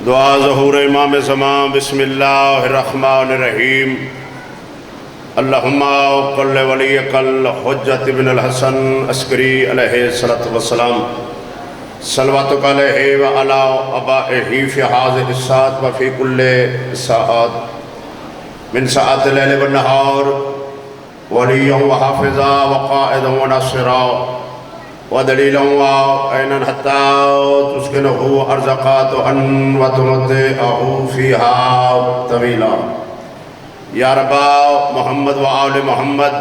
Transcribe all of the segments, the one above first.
دعا ظہور امام زمان بسم اللہ الرحمن الرحیم اللہم قل ولیک الحجت ابن الحسن عسکری علیہ السلام صلواتک علیہ وعلا ابائہ فی حاضر الساعت وفی کل ساعت من ساعت اللیل والنہار ولیا وحافظا وقائدا وناصرا ودلیلا وعینا حتی تسکنہ ارزقاتہا وتمتعہ فیہا طویلا یا ربا محمد وآل محمد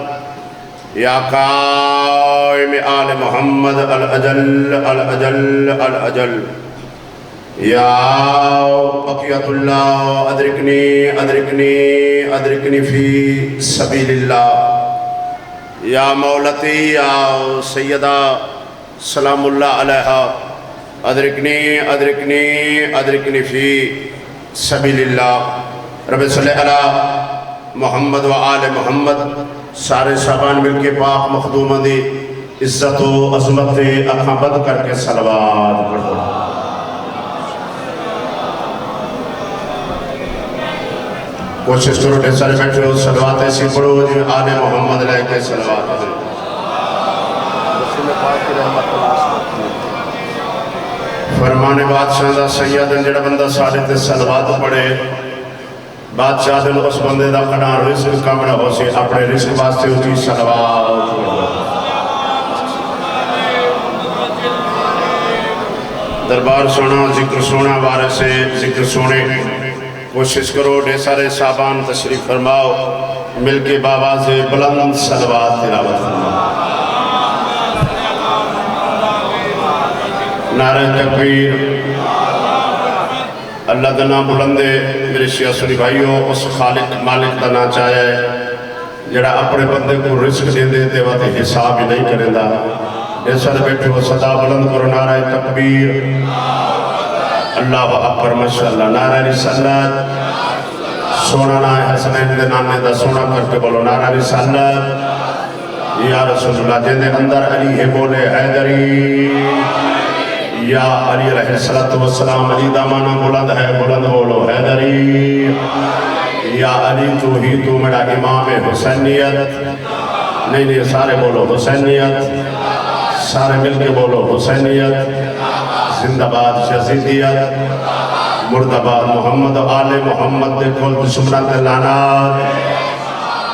یا قائم آل محمد الأجل الأجل الأجل یا بقیت اللہ ادرکنی ادرکنی ادرکنی فی سبیل اللہ یا مولتی یا سیدہ سلام اللہ علیہ ادرکنی ادرکنی ادرکنی فی سبیل اللہ رب صلی اللہ محمد و آل محمد سارے صحابان مل کے پاک مخدوم دی عزت و عظمت اکھاں بند کر کے صلوات پڑھو کوشش کرو ڈھیر سارے بیٹھے ہو صلوات ایسی پڑھو جی آل محمد لے کے صلوات پڑھو فرمان بادشاہ دا سید جڑا بندہ سارے تے صلوات پڑھے بادشاہ دن اس بندے دا قنار رزق کامڑا ہو سے اپنے رزق واسطے اچھی صلوات دربار سونا ذکر سونا بارے سے ذکر سونے کوشش کرو ڈھیر سارے صحابان تشریف فرماؤ مل کے بابا سے بلند صلوات تلاوت فرماؤ نعرہ تکبیر اللہ دا نام بلندے میرے شیعہ سنی بھائیوں اس خالق مالک دا نام چاہے جڑا اپنے بندے کو رزق دے دے دے وقت حساب ہی نہیں کریں دا ایسا بیٹھے وہ صدا بلند کرو نعرہ تکبیر اللہ اکبر ماشاءاللہ نعرہ رسالت سونا نعرہ حسنین دے نانے دا سونا کر کے بولو نعرہ رسالت یا رسول اللہ جن دے اندر علی ہے بولے حیدری یا علی علیہ السلام علی دامانہ بلند ہے بلند بولو حیدری یا علی تو ہی تو میرا امام حسینیت نہیں سارے بولو حسینیت سارے مل کے بولو حسینیت زندہ باد شہزیدیت مردباد محمد آل محمد دے کل دشمنات لعنات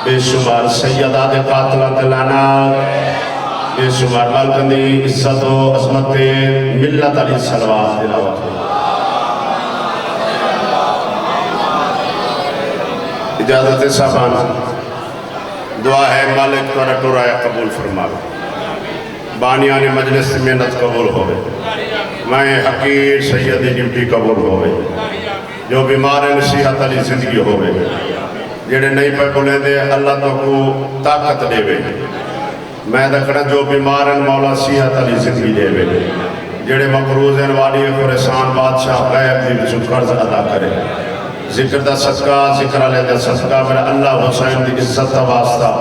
بے شمار سیدات قاتلات لعنات بے شمار مالکندی عزت و عظمت ملت علی صلوات تلاوت اجازت صاحبان دعا ہے مالک تورا ٹورائے قبول فرماؤ بانیان مجلس محنت قبول ہوئے میں حقیر سیدی ڈیوٹی قبول ہوئے جو بیمار نصیحت علی زندگی ہوئے جڑے نہیں پہ بولے دے اللہ تو کو طاقت دے وے میں دکھنا جو بیمار مولا صیحت علی زندگی دے وے جڑے مقروض والی خورسان بادشاہ غیب دی بچو قرض ادا کرے ذکر دا صدقہ ذکر علیہ دا صدقہ میرا اللہ حسین دی عزت دا واسطہ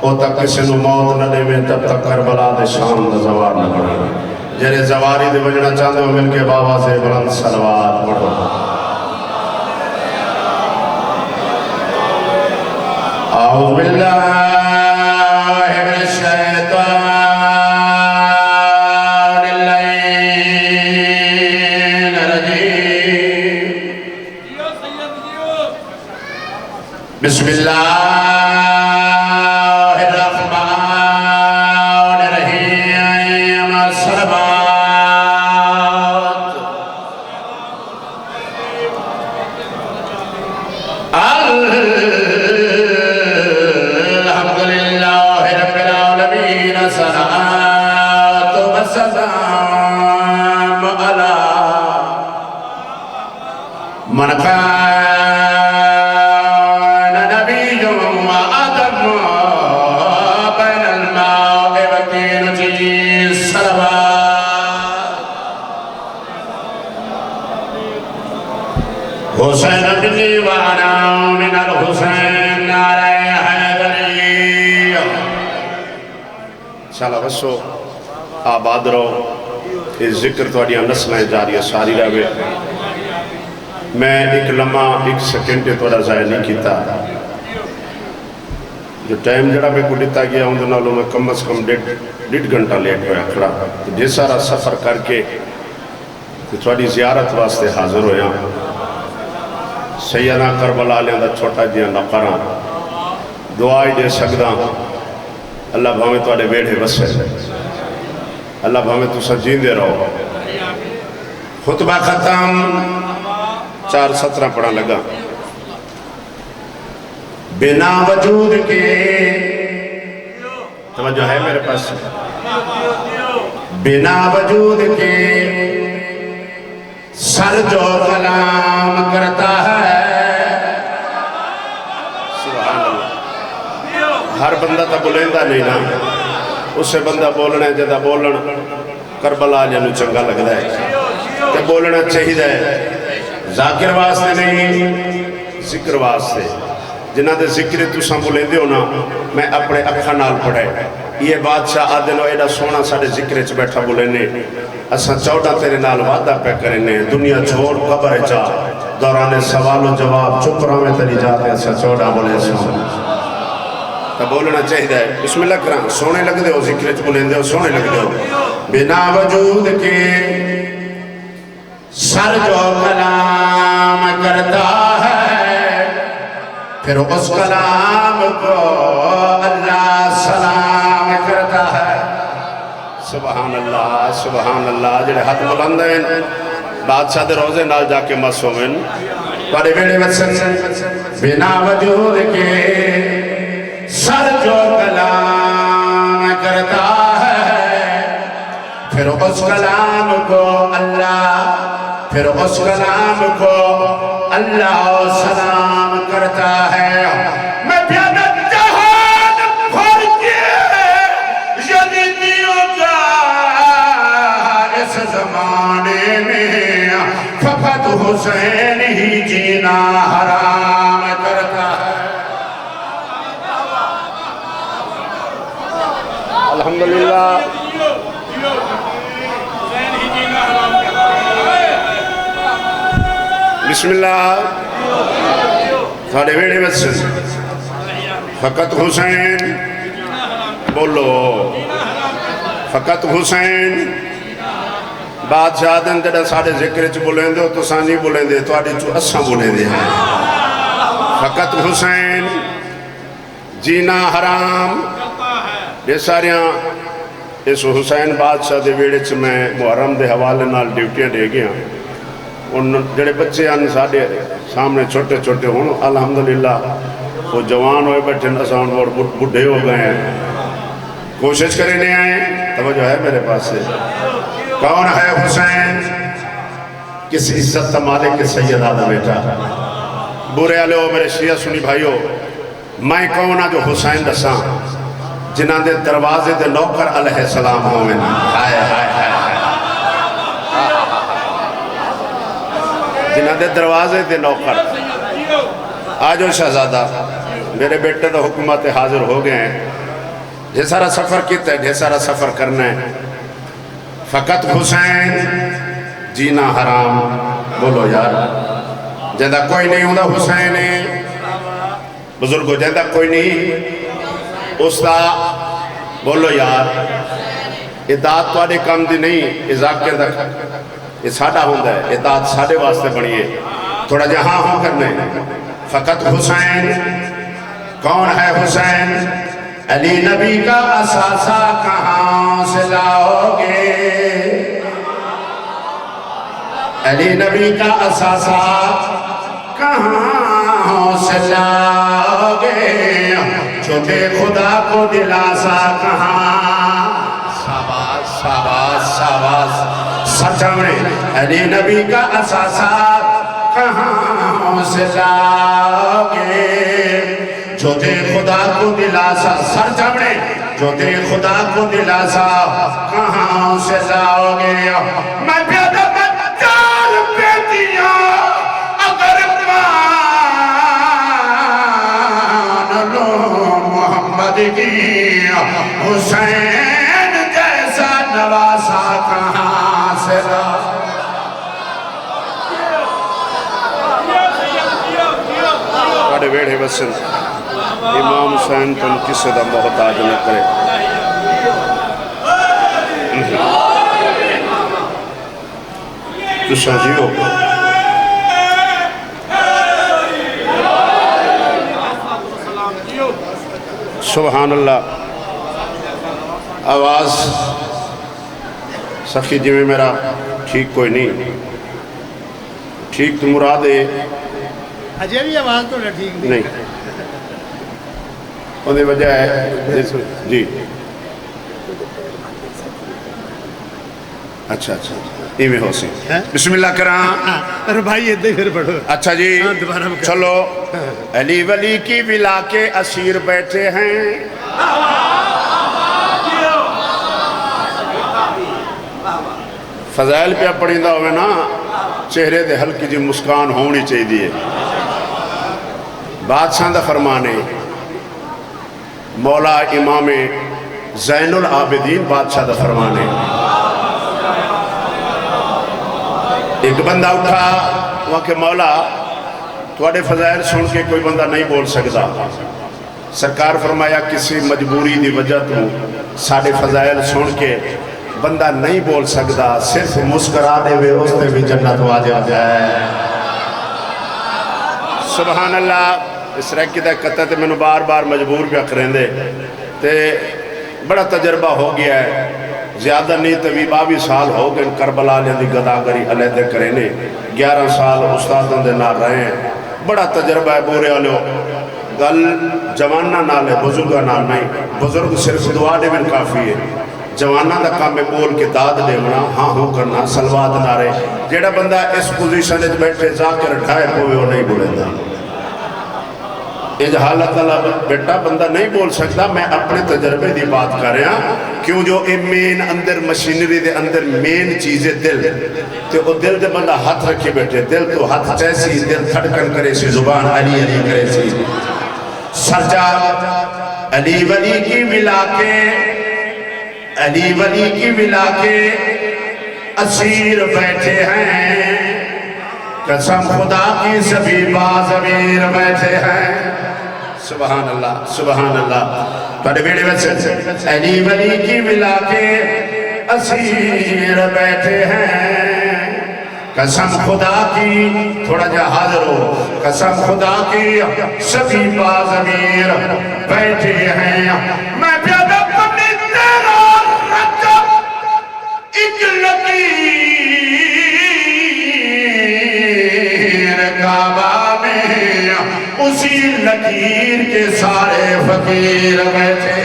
او تک کسی نو موت نہ دے میں تب تک کربلا دے شام دا زوار نہ پڑھے جنہیں زواری دے بجنا چاہتے ہو مل کے بابا سے بلند صلوات پڑھو اعوذ باللہ من الشیطان اللعین الرجیم بسم اللہ من كان نبي وآدم بين الماء والطين تجي الصلوات حسين بني وأنا من الحسين عليه حيدري شاء الله بسو آباد رہو یہ ذکر تو نسلیں جاری ساری رہے میں ایک لمحہ ایک سیکنڈ تھوڑا ضائع نہیں کیتا جو ٹائم جڑا میں کو دیتا گیا اندر نالوں میں کم از کم ڈیڑھ گھنٹہ لیٹ ہویا کھڑا تو ڈھیر سارا سفر کر کے تھوڑی زیارت واسطے حاضر ہویا سیدنا کربلا علیہ دا چھوٹا جیا نقرہ دعائی دے سکدا اللہ بھامے تھوڑے بیڑے بسے اللہ بھامے تو سجین دے رہو خطبہ ختم 4:17 پڑھا لگا بنا وجود کے توجہ ہے میرے پاس بنا وجود کے سر جو کلام کرتا ہے سبحان اللہ ہر بندہ تا بولندہ نہیں نا اسے بندہ بولنا ہے جدہ بولنا کربلا جنو چنگا لگتا ہے کہ بولنا چاہیے ذاکر واسطے نہیں ذکر واسطے جنہ دے ذکر تُساں بولیں دے ہونا میں اپنے اکھا نال پڑھے یہ بادشاہ آدھنو ایڈا سونا ساڑے ذکر چ بیٹھا بولنے اساں 14 تیرے نال وعدہ پہ کرنے دنیا چھوڑ قبر جا دوران سوال و جواب چپ رہا میں تری جاتے اساں 14 بولے سونا تو بولنا چاہیے بسم اللہ کرام سونے لگ دے ہو ذکر چ بولیں دے ہو سونے لگ دے ہو بنا وجود کے سر جو کلام کرتا ہے پھر اس کلام کو اللہ سلام کرتا ہے سبحان اللہ جڑے ہاتھ بلند ہیں بادشاہ دے روزے نال جا کے مسومن پڑے بیڑے وچن بنا وجود کے سر جو کلام کرتا ہے پھر اس کلام کو اللہ سلام کرتا ہے میں پیادہ جہان بھر کے یزیدیوں کا اس زمانے میں فقط حسین ہی جینا حرام کرتا ہے الحمدللہ بسم اللہ تھوڑے بیڑے وچن فقط حسین بولو فقط حسین بادشاہ دن جڑا ساڑے ذکر چ بولیں دے تو سانی بولیں دے تو آڑے چو اساں بولیں دے فقط حسین جینا حرام یہ ساریاں اس حسین بادشاہ دے بیڑے چ میں محرم دے حوالے نال ڈیوٹیاں دے گیا ان جڑے بچے آنے ساڑے سامنے چھوٹے چھوٹے ہوں الحمدللہ وہ جوان ہوئے بیٹھے نسان اور بڑھے ہو گئے ہیں کوشش کرنے آئے توجہ ہے میرے پاس سے کون ہے حسین کس عزت مالک کے سید آدھا بیٹا برے آلے ہو میرے شیعہ سنی بھائیو میں کون جو حسین دساں جنہ دے دروازے دے نوکر علیہ السلام ہوئے ہائے ہائے ہائے جنہ دے دروازے دے نوکر آجو شہزادہ میرے بیٹے تو حکومت حاضر ہو گئے ہیں ڈھیر سارا سفر کیتا ہے ڈھیر سارا سفر کرنا ہے فقط حسین جینا حرام بولو یار جیدہ کوئی نہیں ہوندہ حسین بزرگو جیدہ کوئی نہیں استاد بولو یار اطاعت تو آڑے کام دی نہیں ازاکر دکھا یہ ساڑھا ہوندہ ہے اطاعت ساڑھے واسطے بڑھئے تھوڑا جہاں ہوں کرنے فقط حسین کون ہے حسین علی نبی کا اساسہ کہاں سے لاؤ گے علی نبی کا اساسہ کہاں سے لاؤ گے چھوٹے خدا کو دلاسا کہاں شاباش سچمڑے علی نبی کا اساسہ کہاں سے لاؤ گے جو دے خدا کو دلاسا سر چمڑے جو دے خدا کو دلاسا کہاں سے لاؤ گے میں پیادہ بچار بیٹیاں اگر مان لو محمد کی حسین جیسا نواسا کہاں سے لاؤ تھوڑے ویڑے وسن امام حسین تم کسی دا محتاج نہ کرے تساں جیو سبحان اللہ آواز سخی جی میں میرا ٹھیک کوئی نہیں ٹھیک تو مراد ہے اجے بھی آواز تو ٹھیک نہیں انہیں وجہ ہے جی اچھا اچھا ایویں ہو سی بسم اللہ کرام ارے بھائی ادھر ہی پھر پڑھو اچھا جی چلو علی ولی کی ولا کے اسیر بیٹھے ہیں فضائل پہ پڑھیں دا ہوئے نا چہرے دے ہلکی جی مسکان ہونی چاہیے دیئے بادشاہ دا فرمانے مولا امام زین العابدین بادشاہ دا فرمانے ایک بندہ اٹھا وہاں کہ مولا تواڈے فضائل سن کے کوئی بندہ نہیں بول سکتا سرکار فرمایا کسی مجبوری دی وجہ تو ساڑھے فضائل سن کے بندہ نہیں بول سکتا صرف مسکرا دے وے اس نے بھی جنت واجب جائے سبحان اللہ اس ریکی دا قطع تے میں نے بار بار مجبور پہ کریں دے تے بڑا تجربہ ہو گیا ہے زیادہ نہیں تے 22 سال ہو گئے کربلا لے دی گداگری علیحدہ کرینے 11 سال استادوں دے نہ رہے ہیں بڑا تجربہ ہے بورے والو گل جوانہ نال ہے بزرگہ نال نہیں بزرگ صرف دعا دے میں کافی ہے جوانہ دا کام میں بول کے داد دے منا ہاں ہوں کرنا سلوات نارے جیڑا بندہ اس پوزیشن اچھ بیٹھے ذاکر ڈھائے ہوئے وہ نہیں بولے دا یہ حالت اللہ بیٹا بندہ نہیں بول سکتا میں اپنے تجربے دی بات کر رہا کیوں جو اے مین اندر مشینری دے اندر مین چیزیں دل تے وہ دل دے بندہ ہاتھ رکھے بیٹھے دل تو ہاتھ چیسی دل تھڑکن کرے سی زبان علی علی کرے سی سرجا علی ولی کی ملا کے علی ولی کی ملا کے اسیر بیٹھے ہیں قسم خدا کی سبھی باز امیر بیٹھے ہیں سبحان اللہ سبحان اللہ بڑے بیڑے ویسے علی ولی کی ملا کے اسیر بیٹھے ہیں قسم خدا کی تھوڑا جا حاضر ہو قسم خدا کی سبھی باز امیر بیٹھے ہیں میں پیادہ پنی تیرا رجب ایک لکیر کعبہ میں اسی لکیر کے سارے فقیر بیٹھے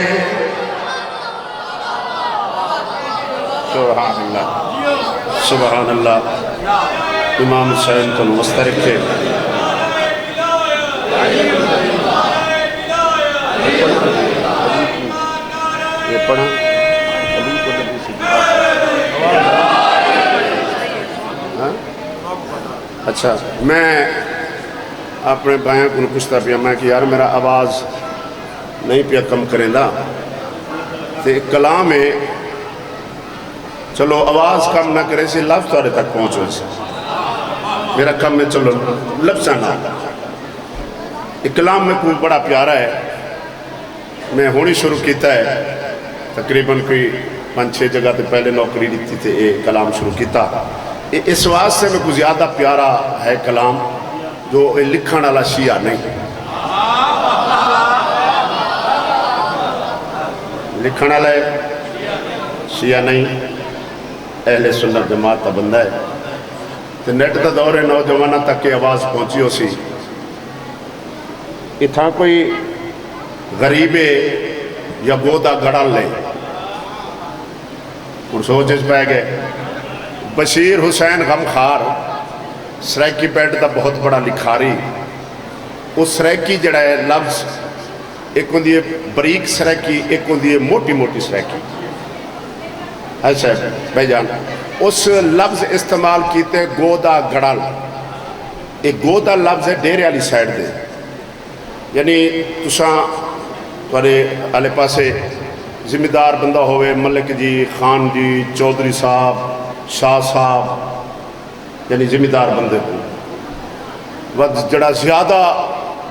سبحان اللہ سبحان اللہ امام حسین کو مسترک ہے یہ پڑھا اچھا میں اپنے بھائیوں کو پوچھتا پیا میں کہ یار میرا آواز نہیں پیا کم کریں دا تے کلام ہے چلو آواز کم نہ کرے سے لفظ توڑے تک پہنچو سے میرا کم میں چلو لفظ نہ کلام میں کوئی بڑا پیارا ہے میں ہونی شروع کیتا ہے تقریباً کوئی 5-6 جگہ تے پہلے نوکری دیتی تھے یہ کلام شروع کیتا اس واسطے میں کوئی زیادہ پیارا ہے کلام جو لکھن والا شیعہ نہیں لکھن والا شیعہ نہیں اہل سنت جماعت کا بندہ ہے تو نیٹ کا دور ہے نوجوانہ تک کہ آواز پہنچی ہو سی اتھا کوئی غریبے یا گودا گڑا لے اور سوچ پہ گئے بشیر حسین غمخار سریکی پیٹ دا بہت بڑا لکھاری اس سریکی جڑا ہے لفظ ایک ہوں دیئے بریک سریکی ایک ہوں دیئے موٹی موٹی سریکی ایسا ہے بھائی جان اس لفظ استعمال کیتے گودا گڑال ایک گودا لفظ ہے ڈیرے والی سائڈ دے یعنی تساں تھوڑے آلے پاسے ذمہ دار بندہ ہوئے ملک جی خان جی چودھری صاحب شاہ صاحب یعنی ذمہ دار بندے کو وقت جڑا زیادہ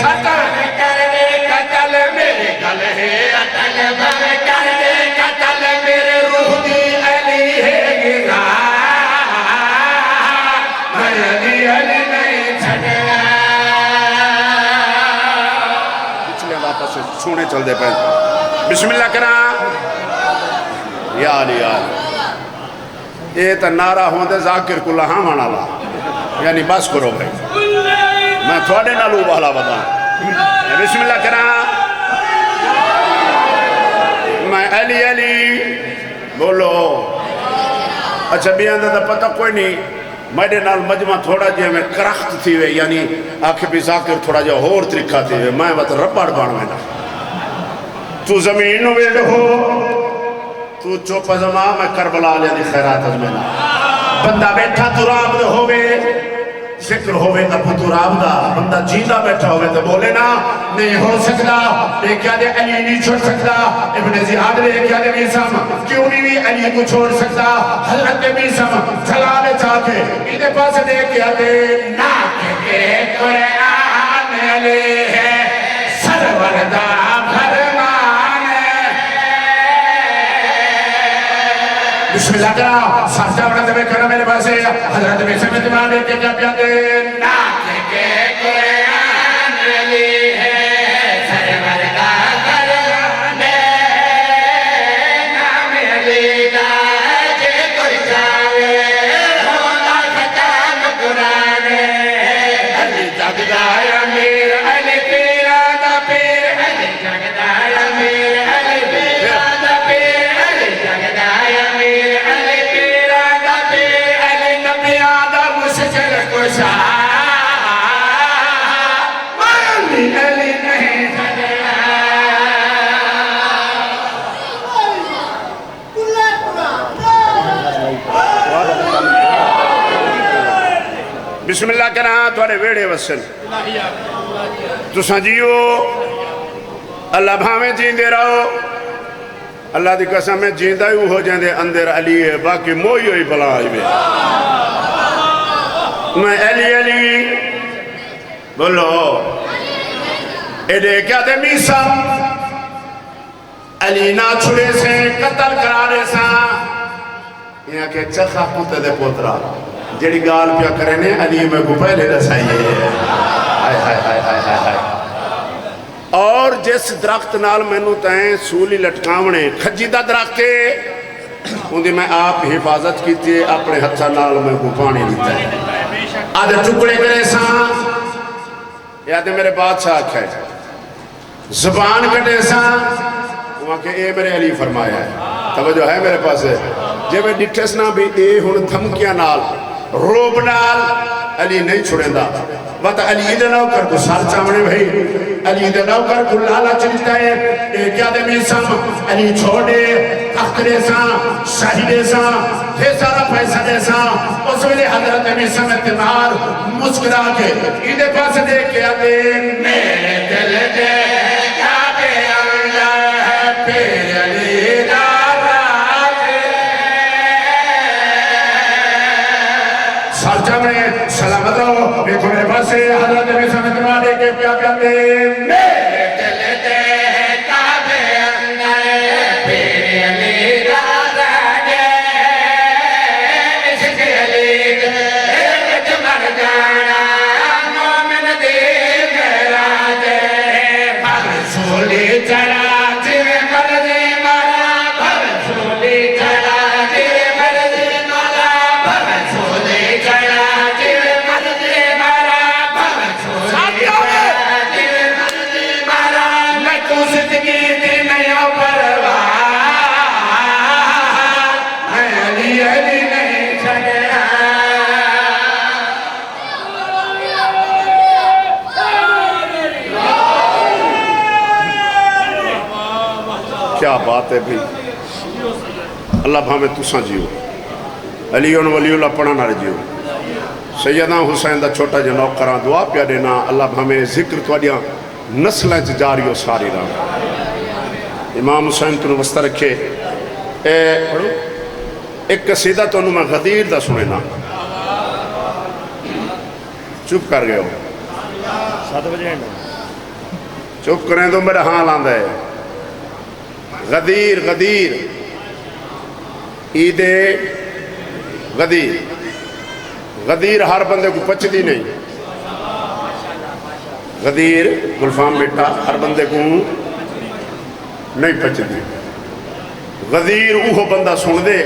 سطر کر دے قتل میرے گل ہے اٹل بر کر دے قتل میرے روح دی علی ہے گرا میں علی نہیں چھڑیا پچھلے واپس سونے چل دے پہن بسم اللہ کرا یا علی یا یہ تا نعرہ ہوں دے ذاکر کو لہاں مانا لا یعنی بس کرو بھائی میں تھوڑے نالو بالا بدا بسم اللہ کرا میں علی علی بولو اچھا بھی اندھا تا پتہ کوئی نہیں میرے نال مجمع تھوڑا جے میں کرخت تھی وے یعنی آنکھ بھی ذاکر تھوڑا جے ہور طریقہ تھی وے میں بات ربڑ بان میں نا تو زمین ویڈ ہو تو چوپا زمان میں کربلا لیا دی خیرات از میں نا بندہ بیٹھا تو راب دے ہوئے ذکر ہوئے ابو تو راب دا بندہ جیدہ بیٹھا ہوئے تو بولے نا نہیں ہو سکتا بے کیا دے علی نہیں چھوڑ سکتا ابن زیاد لے کیا دے میسم کیوں نہیں بھی علی کو چھوڑ سکتا حضرت میسم جلالے چاہ کے انہیں پاس دے کیا دے ناک کے قرآن علی ہے سروردہ بھرمان بسم اللہ کرا ساتھا بڑھا دے کرنا میرے پاس ہے حضرت میسم اتماع دے کے کیا پیا دے ناک کے قرآن علی ہے سروردہ بھرمان نام علی دا جے کوئی جاوے ہوتا ختم قرآن علی جگدہ امیر علی پیرا دا پیر علی جگدہ امیر علی پیرا دا پیر علی جگدہ امیر علی پیرا دا پیر علی نبیہ دا مسجر کشا علی علی نہیں چھڑیا بسم اللہ کرنا توڑے ویڑے وسن تو سنجیو اللہ بھامیں جیندے رہو اللہ دی قسم میں جیندہ ہی ہو جائیں دے اندر علی ہے باقی موئی ہوئی بلا آئی میں میں علی علی بولو ایڈے کیا دے میسم علی نہ چھڑے سے قتل کرارے سا یہاں کہ چخا پوتے دے پوترا جڑی گال پیا کرنے علی میں کو پہلے رسائیے ہائے ہائے ہائے ہائے ہائے ہائے اور جس درخت نال میں نو تائیں سولی لٹکاونے کھجیدہ درختے ان دی میں آپ حفاظت کی تھی اپنے ہتھا نال میں کو پانی لیتا ہے آدھے ٹکڑے کرے ساں یادے میرے بادشاہ کھائے زبان کٹے ساں وہاں کہ اے میرے علی فرمایا ہے توجہ ہے میرے پاس ہے جب میں ڈٹھس نہ بھی اے ہن دھمکیاں نال روب نال علی نہیں چھوڑیں دا وقت علی دے نو کر کو سال چاونے بھئی علی دے نو کر کو لالا چلتا ہے اے کیا دے میسم علی چھوڑے تخت دے ساں شاہی دے ساں دے سارا پیسہ دے ساں اس ویلے حضرت میسم اتمار مسکرا کے ایدے پاس دے کیا دے میرے دل دے کعبے اللہ ہے پھر علی سلامت رہو دیکھو میرے پاس سے حضرت میسم اتماع دے کے پیا پیا دے میرے دل دے کعبے اندر پھر علی راضا دے عشق علی دے مر جانا مومن دل میرا دے بھر سولی چڑھا جویں مرضی مرا بھر سولی چڑھا جویں مرضی مرا بھر سولی چڑھا کیا بات ہے بھی اللہ بھامے تساں جیو علی ولی اللہ پڑھا نہ رجیو سیدنا حسین دا چھوٹا جو نوکراں دعا پیا دینا اللہ بھامے ذکر تو اڈیاں نسلیں جاری و ساری رہا امام حسین تو وسطہ رکھے ایک قصیدہ تو انہوں میں غدیر دا سنے نا چپ کر گئے ہو 7 بجے چپ کریں تو میرا ہاں لاندہ ہے غدیر غدیر عید غدیر غدیر ہر بندے کو پچدی نہیں غدیر گلفام بیٹا ہر بندے کو نہیں پچدی غدیر اوہ بندہ سن دے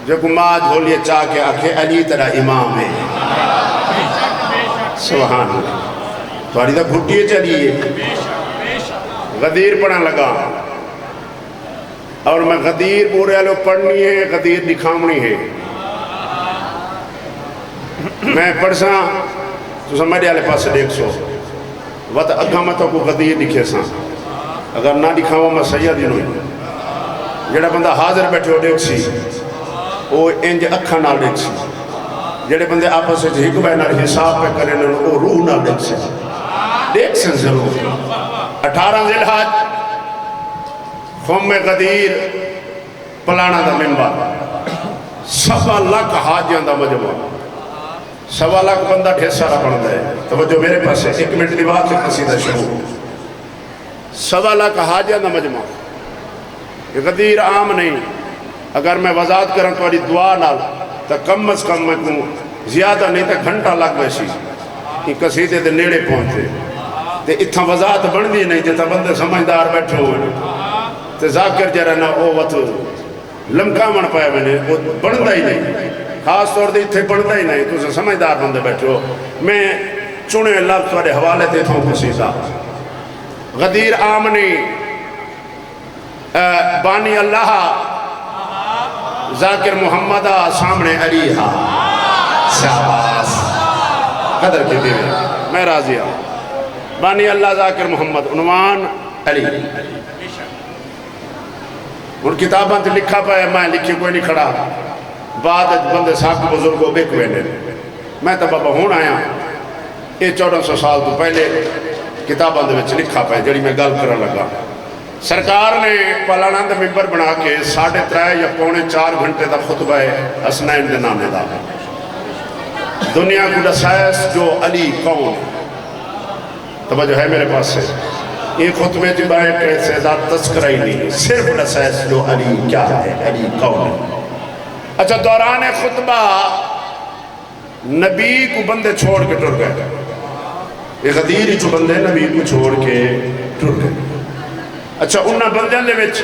جو کو ماں جھولیے چاہ کے آکھے علی تیرا امام ہے سبحان اللہ تواری دا گھٹیے چلیے غدیر پڑھا لگا اور میں غدیر پورے آلو پڑھنی ہے غدیر دکھامنی ہے میں پڑھ سا تو سمجھے آلے پاس دیکھ سو وقت اگامتوں کو غدیر دکھے سا اگر نہ دکھاؤں میں سید ہی نہیں جڑا بندہ حاضر بیٹھے ہو دیکھ سی وہ انج اکھا نال دیکھ سی جڑے بندے آپس سے ہک بے نال حساب پہ کریں وہ روح نال دیکھ سے ضرور 18 ذی الحج خم غدیر پلانا دا منبر 1.25 لاکھ حاجیاں دا مجمع 1.25 لاکھ بندہ ڈھیر سارا بڑھتا ہے توجہ میرے پاس ہے 1 منٹ دی بات سے قصیدہ شروع 1.25 لاکھ حاجیاں دا مجمع یہ غدیر عام نہیں اگر میں وضاحت کروں تو دعا نال تو کم از کم میں کو زیادہ نہیں تو گھنٹہ لگ ویسی یہ قصیدے دے نیڑے پہنچے تے اتھا وضاحت بن دی نہیں جتا بندے سمجھدار بیٹھے ہوئے تے ذاکر جرہ نا او وقت لمکا من پایا میں نے وہ بڑھتا ہی نہیں خاص طور دے اتھے بڑھتا ہی نہیں تو سمجھدار بندے بیٹھے ہو میں چنے لفظ توڑے حوالے تے تھا قصیدہ غدیر آمنی بانی اللہ ذاکر محمدہ سامنے علیہا شہباز قدر کے دیوے میں راضی ہوں بانی اللہ ذاکر محمد عنوان علی ان کتاباں تے لکھا پایا میں لکھی کوئی نہیں کھڑا بعد بندے صاحب بزرگوں بک وینے میں تو بابا ہون آیا یہ 1400 سال تو پہلے کتاباں دے وچ لکھا پایا جڑی میں گل کرن لگا سرکار نے پالانند ممبر بنا کے 3.5 یا 4 گھنٹے دا خطبہ حسنین دے نامے دا دنیا کو دسائس جو علی کون توجہ ہے میرے پاس سے یہ خطبے کی بائیں کیسے ذات تذکرہ ہی نہیں صرف دسائس جو علی کیا ہے علی کون ہے اچھا دوران خطبہ نبی کو بندے چھوڑ کے ٹر گئے یہ غدیر جو بندے نبی کو چھوڑ کے ٹر گئے اچھا انہاں بندیاں دے وچ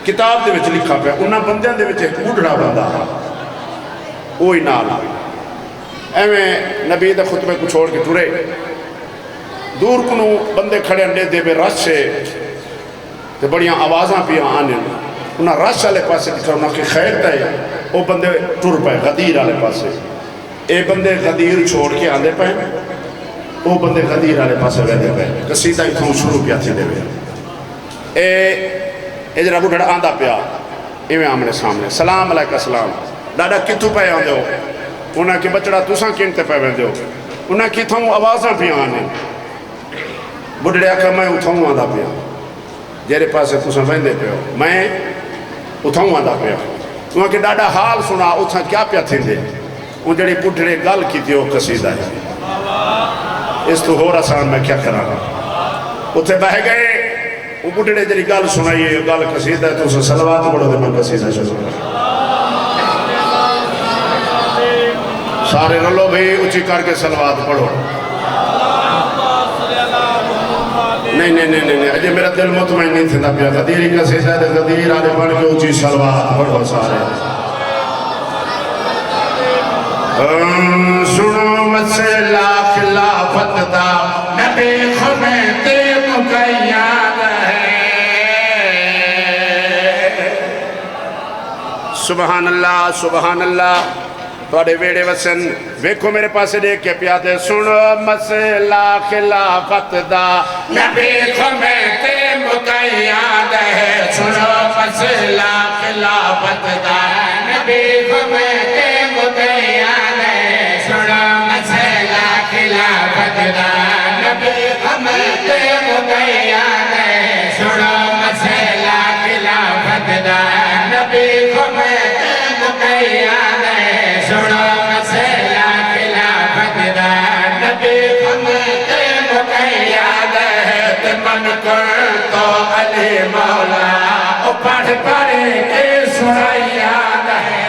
کتاب دے وچ لکھا پیا انہاں بندیاں دے وچ ایک بوڑھڑا بندہ وہی نال ایویں نبی دے خطبے کو چھوڑ کے ٹرے دور کنو بندے کھڑے انڈے دے بے رش سے تے بڑیاں آوازاں پیا آنے انہاں رش والے پاسے دکھا انہاں کی خیر تے وہ بندے ٹر پائے غدیر والے پاسے اے بندے غدیر چھوڑ کے آندے پائے وہ بندے غدیر والے پاسے ویدے پائے قصیدہ اتھوں شروع کیا تھی دے بے اے جرہ بڑھڑا آندہ پیا ایویں آمنے سامنے سلام علیکہ سلام ڈاڈا کتھو پہ آندے ہو انہاں کی بچڑا تُساں کینتے پہ ویندے ہو انہاں کی تھوں آوازاں پیا آنے بڑھڑے آکھا میں اتھوں آندہ پیا جیرے پاسے تُساں ویندے پہ ہو میں اتھوں آندہ پیا انہاں کی ڈاڈا حال سنا اتھاں کیا پیا تھیں دے ان جڑی بڑھڑے گل کی تھی وہ قصیدہ ہے اس تو ہو رسان میں کیا کرا اتھے بہ گئے وہ بڑھڑے جڑی گل سنائیے گل قصیدہ ہے تو اسے صلوات پڑھو دے میں قصیدہ شروع سارے رلو بھی اچھی کر کے صلوات پڑھو نہیں اجے میرا دل مطمئن نہیں تھا پیا غدیری قصیدہ ہے غدیر آلے پڑھ کے اچھی صلوات پڑھو سارے سنو مسئلہ خلافت دا نبی خمیت مقیاد سبحان اللہ سبحان اللہ توڑے ویڑے وسن ویکھو میرے پاسے دیکھ کے پیادے سنو مسئلہ خلافت دا نبی خمیت مقیاد ہے سنو مسئلہ خلافت دا نبی خمیت مقیاد ہے سنو مسئلہ خلافت دا نبی خمیت مقیاد ہے سنو مسئلہ خلافت دا نبی خمیت مقیاد ہے سنو مسئلہ خلافت دا نبی خمیت مقیاد ہے والے مولا او پڑھ پڑھ کے سنائی آندا ہے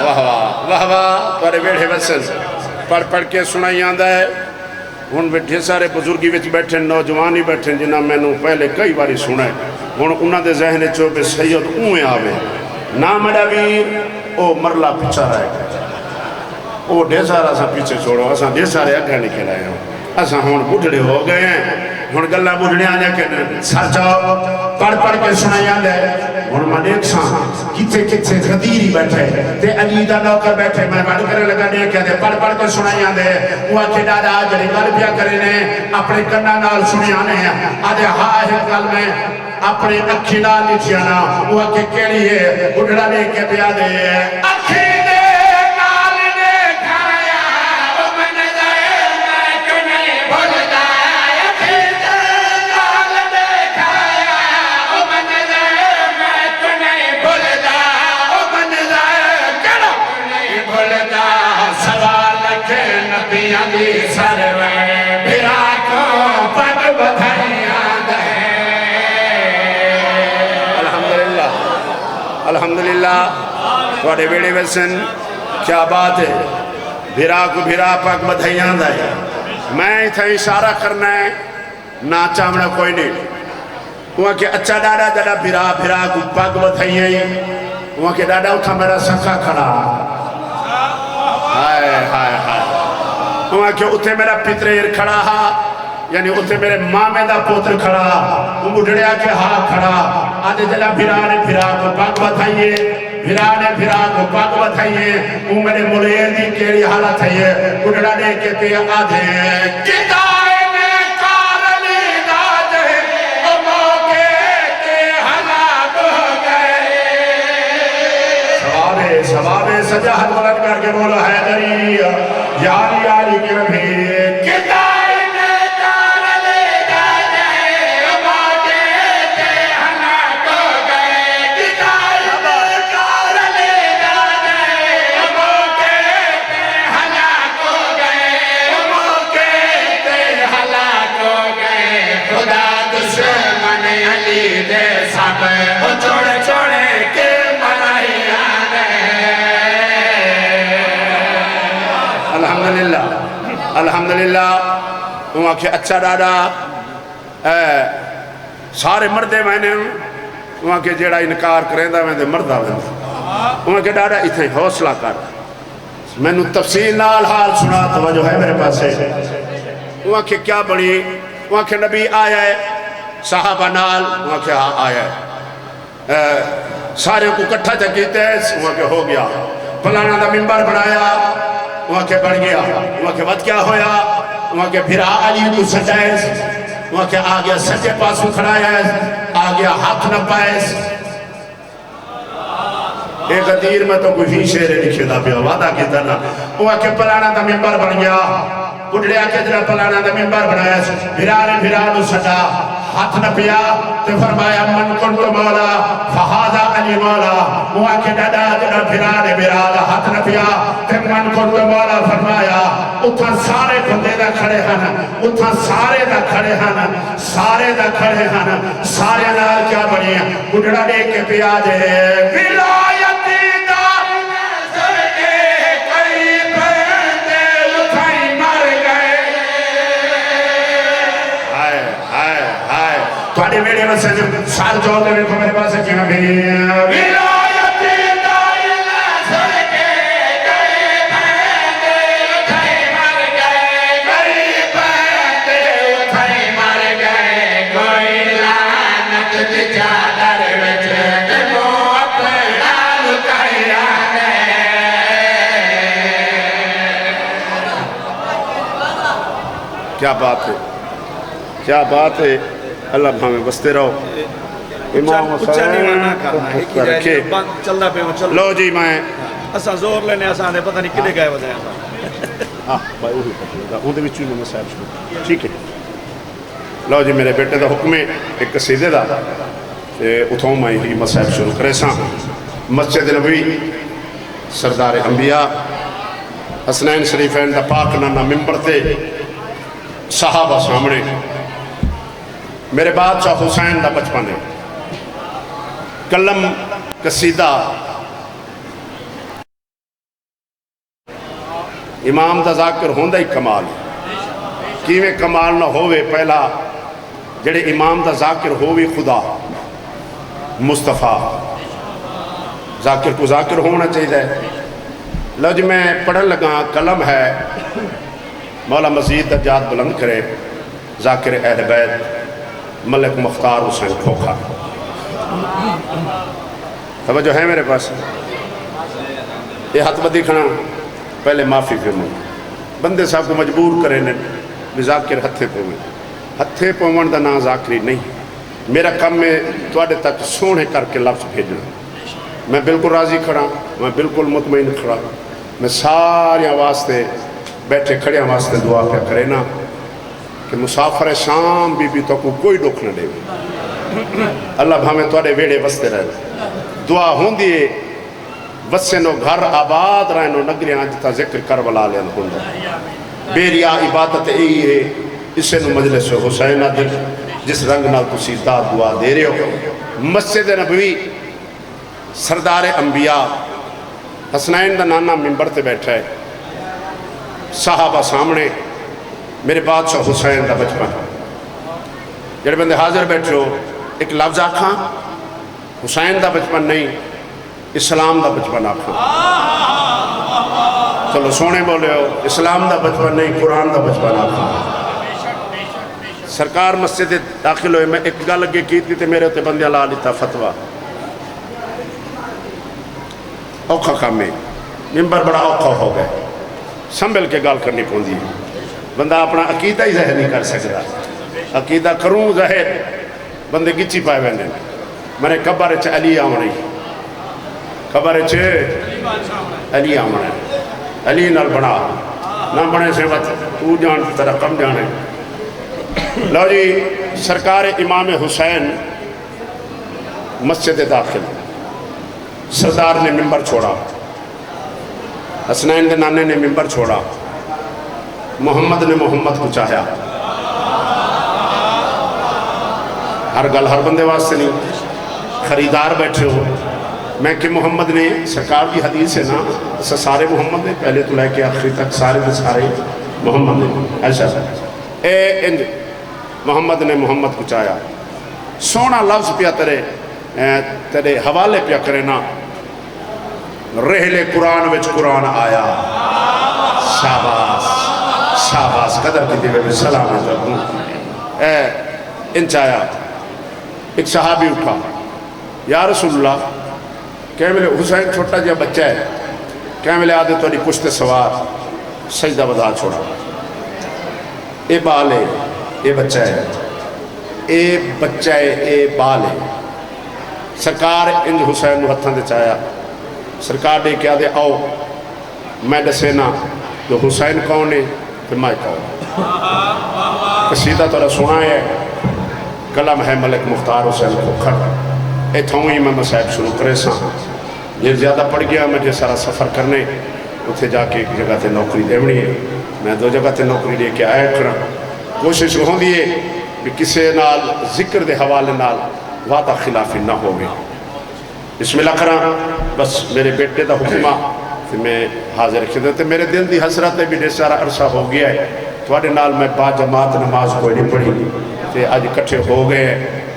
واہ واہ واہ واہ تھوڑے ویڑھے وسن پڑھ پڑھ کے سنائی آندا ہے ہن ڈھیر سارے بزرگی وچ بیٹھے نوجوان ہی بیٹھے جنہاں میں نے پہلے کئی باری سنا ہے ہن انہاں دے ذہن چوں پہ سید اوے آوے نا میرا ویر او مرلا پیچھا رہ گیا او ڈھیر سارا اساں پیچھے چھوڑو اساں ڈھیر سارے اگے نکل آئے ہوں اساں ہن بڈھڑے ہو گئے ہیں ہن گلا بڈھڑے آ کے سر جاؤ پڑھ پڑھ کے سنائی آندے ہن میں دیکھ ساں کتے کتے غدیری بیٹھے تے علی دا نوکر بیٹھے میں بڑھ کرے لگا دیکھ کے پڑھ پڑھ کے سنائی آندے وہ آکے دادا جڑی گل پیا کرے نے اپنے کنا نال سنی آنے آدھے ہاں ایک گل میں اپنے اکھی نال لکھیا نا وہ آکے کیڑی ہے بڈھڑا دیکھ کے پیا دے اکھی الحمدللہ تھوڑے ویڑے ویسن کیا بات ہے بھیرا کو بھیرا پاک بدھائی آندہ ہے میں تھا اشارہ کرنا ہے نا چامنا کوئی نہیں وہاں کہ اچھا ڈاڈا جڑا بھیرا کو پاک بدھائی ہے وہاں کہ ڈاڈا اتھا میرا سکھا کھڑا ہائے ہائے ہائے وہاں کہ اتھے میرا پتریر کھڑا ہا یعنی اتھے میرے مامے دا پوتر کھڑا وہ بڑھڑیا کے ہاں کھڑا آدھے جلا بھیرا نے بھیرا کو پاک بتائیے بھیرا نے بھیرا کو پاک بتائیے وہ میرے ملیر دی کیڑی حالت ہے بڑھڑا نے کے پہ آدھے کتائے میں کارلی داد ہے او موقع کے ہلاک ہو گئے سوابے سجاہت بلند کر کے بولا حیدری یاری یاری کے بھی کتائے الحمدللہ وہاں کہ اچھا ڈاڈا سارے مردے میں نے وہاں کہ جیڑا انکار کریں دا میں دے مردہ میں وہاں کہ ڈاڈا اتنے حوصلہ کر میں نے تفصیل نال حال سنا توجہ ہے میرے پاس ہے وہاں کہ کیا بڑی وہاں کہ نبی آیا ہے صحابہ نال وہاں کہ ہاں آیا ہے سارے کو کٹھا چکیتے ہیں وہاں کہ ہو گیا پلانا دا ممبر بنایا وہاں کے بڑھ گیا وہاں کے وقت کیا ہویا وہاں کے بھیرا علی کو سجائز وہاں کے آگیا سجے پاسو کھڑایز آگیا ہاتھ نہ پائز ایک غدیر میں تو کوئی ہی شیرے لکھے دا پیا وعدہ کی طرح وہاں کے پلانا دا ممبر بن گیا بڑھڑیا کے جنہ پلانا دا ممبر بنایا بھیرا نو سجا ہاتھ نہ پیا تو فرمایا من کن تو مولا فہذا علی مولا وہاں کے ڈاڈا جنہ بھیرا ہاتھ نہ پیا تو من کن تو مولا فرمایا اتھا سارے بندے دا کھڑے ہن اتھا سارے دا کھڑے ہن سارے نال کیا بنی بڑھڑا دے کے پیا دے ولایتی دا سرکے کئی بندے اتھائی مر گئے ہائے تھوڑے میرے میں سے سال جو دے میں میرے پاس کیا بھی ولایتی دا سرکے کئی بندے اتھائی مر گئے کئی بندے اتھائی مر گئے کوئی لعنت دی چادر وچ تینو اپنا لکایا گئے کیا بات ہے کیا بات ہے اللہ بھامے بستے رہو امام حسین رکھے لو جی میں اساں زور لینے اساں دے پتہ نہیں کدے گئے ودے ہاں بھائی وہی پتہ ہے اون دے وچ میں صاحب شروع ٹھیک ہے لو جی میرے بیٹے دا حکم ہے ایک قصیدے دا تے اتھوں میں ہی مصاحب شروع کرے ساں مسجد نبوی سردار انبیاء حسنین شریفین دا پاک نانا ممبر تے صحابہ سامنے میرے بادشاہ حسین دا بچپن ہے کلم قصیدہ امام دا ذاکر ہوندہ ہی کمال کیویں کمال نہ ہوئے پہلا جڑے امام دا ذاکر ہوئے خدا مصطفیٰ ذاکر کو ذاکر ہونا چاہیے لو جی میں پڑھن لگا کلم ہے مولا مزید درجات بلند کرے ذاکر اہل بیت ملک مختار حسین کھوکھا توجہ ہے میرے پاس یہ ہاتھ بدی کھنا پہلے معافی فرمو بندے صاحب کو مجبور کرے نے ذاکر ہتھے پویں ہتھے پومن دا نا ذاکری نہیں میرا کم میں تواڈے تک سونے کر کے لفظ بھیجنا میں بالکل راضی کھڑا میں بالکل مطمئن کھڑا میں سارے واسطے بیٹھے کھڑے واسطے دعا پہ کرے نا کہ مسافر شام بی تو کو کوئی دکھ نہ دے اللہ بھامیں تواڈے ویڑے وستے رہے دعا ہوندی ہے وسنو گھر آباد رہنو نگریاں جتا ذکر کربلا لین ہوندہ بیریا عبادت ای ہے اسے نو مجلس حسین دل جس رنگ نال تسی دا دعا دے رہے ہو مسجد نبوی سردار انبیاء حسنین دا نانا ممبر تے بیٹھا ہے صحابہ سامنے میرے بادشاہ حسین دا بچپن جڑے بندے حاضر بیٹھے ہو ایک لفظ آکھاں حسین دا بچپن نہیں اسلام دا بچپن آکھاں چلو سونے بولے ہو اسلام دا بچپن نہیں قرآن دا بچپن آکھاں سرکار مسجد داخل ہوئے میں ایک گل لگے کی تھی میرے ہوتے بندیاں لا لیتا فتوہ اوکھا کام میں ممبر بڑا اوکھا ہو گئے سنبھل کے گال کرنی پوندی بندہ اپنا عقیدہ ہی ظاہر نہیں کر سکتا عقیدہ کروں ظاہر بندے گچی پائے ویندے میں نے قبر چ علی آمنی قبر چ علی آمنی علی نال بنا نہ بنے سے وقت تو جان طرح کم جانے لو جی سرکار امام حسین مسجد داخل سردار نے ممبر چھوڑا حسنین کے نانے نے ممبر چھوڑا محمد نے محمد کو چاہیا ہر گل ہر بندے واسطے نہیں خریدار بیٹھے ہو میں کہ محمد نے سرکار کی حدیث ہے نا سارے محمد نے پہلے تو لے کے آخری تک سارے کے سارے محمد نے ایسا اے انج محمد نے محمد کو چاہیا سونا لفظ پیا تیرے حوالے پیا کرے نا رحلے قرآن وچ قرآن آیا شاباس شاباس قدر کی دیوے سلام ہے اے انچ آیا ایک صحابی اٹھا یا رسول اللہ کہہ ملے حسین چھوٹا جا بچہ ہے کہہ ملے آدھے تو پشت سوار سجدہ بدا چھوڑا اے بال ہے اے بچہ ہے اے بچہ ہے اے بال ہے سرکار انج حسین نو ہتھاں دے چاہیا سرکار نے کیا دے آؤ میں دسینا جو حسین کون ہے پھر میں کون قصیدہ تو سنا ہے کلم ہے ملک مختار حسین کھوکھر اے تھوں ہی میں مسائب شروع کرے سا یہ زیادہ پڑ گیا مجھے سارا سفر کرنے اتھے جا کے ایک جگہ تے نوکری دیونی ہے میں دو جگہ تے نوکری لے کے آیا کرا کوشش ہوں دیئے کہ کسے نال ذکر دے حوالے نال وعدہ خلافی نہ ہوگی بسم اللہ کرا بس میرے بیٹے دا حکمہ پھر میں حاضر خدمت میرے دل دی حسرت بھی دے سارا عرصہ ہو گیا ہے تھوڑے نال میں با جماعت نماز کوئی نہیں پڑھی تے آج کٹھے ہو گئے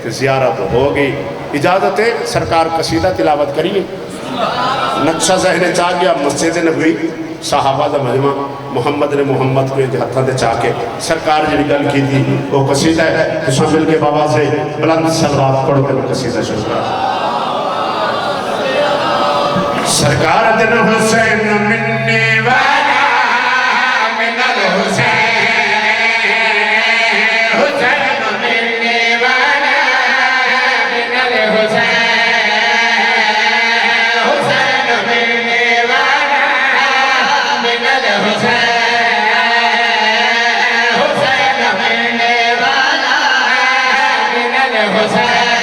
تے زیارت ہو گئی اجازت ہے سرکار قصیدہ تلاوت کریے نقشہ ذہن چاہ گیا مسجد نبوی صحابہ دا مجمع محمد نے محمد کو ہتھاں دے چاہ کے سرکار جڑی گل کی تھی وہ قصیدہ ہے تو سب مل کے بابا سے بلند صلوات پڑھ کے قصیدہ شروع کر سرکار دن حسین منی والا من الحسین حسین منی والا من الحسین حسین منی والا من الحسین حسین منی والا من الحسین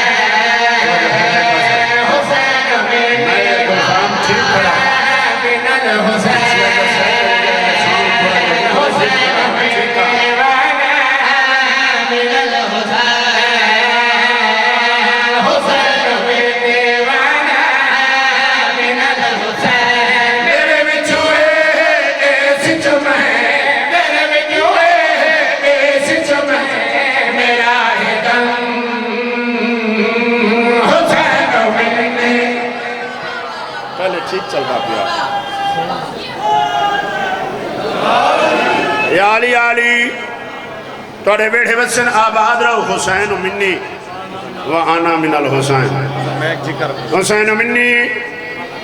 پہلے ٹھیک چلتا پیا یا علی علی توڑے بیٹھے وسن آباد رہو حسین منی وآنا من الحسین میں ایک ذکر حسین منی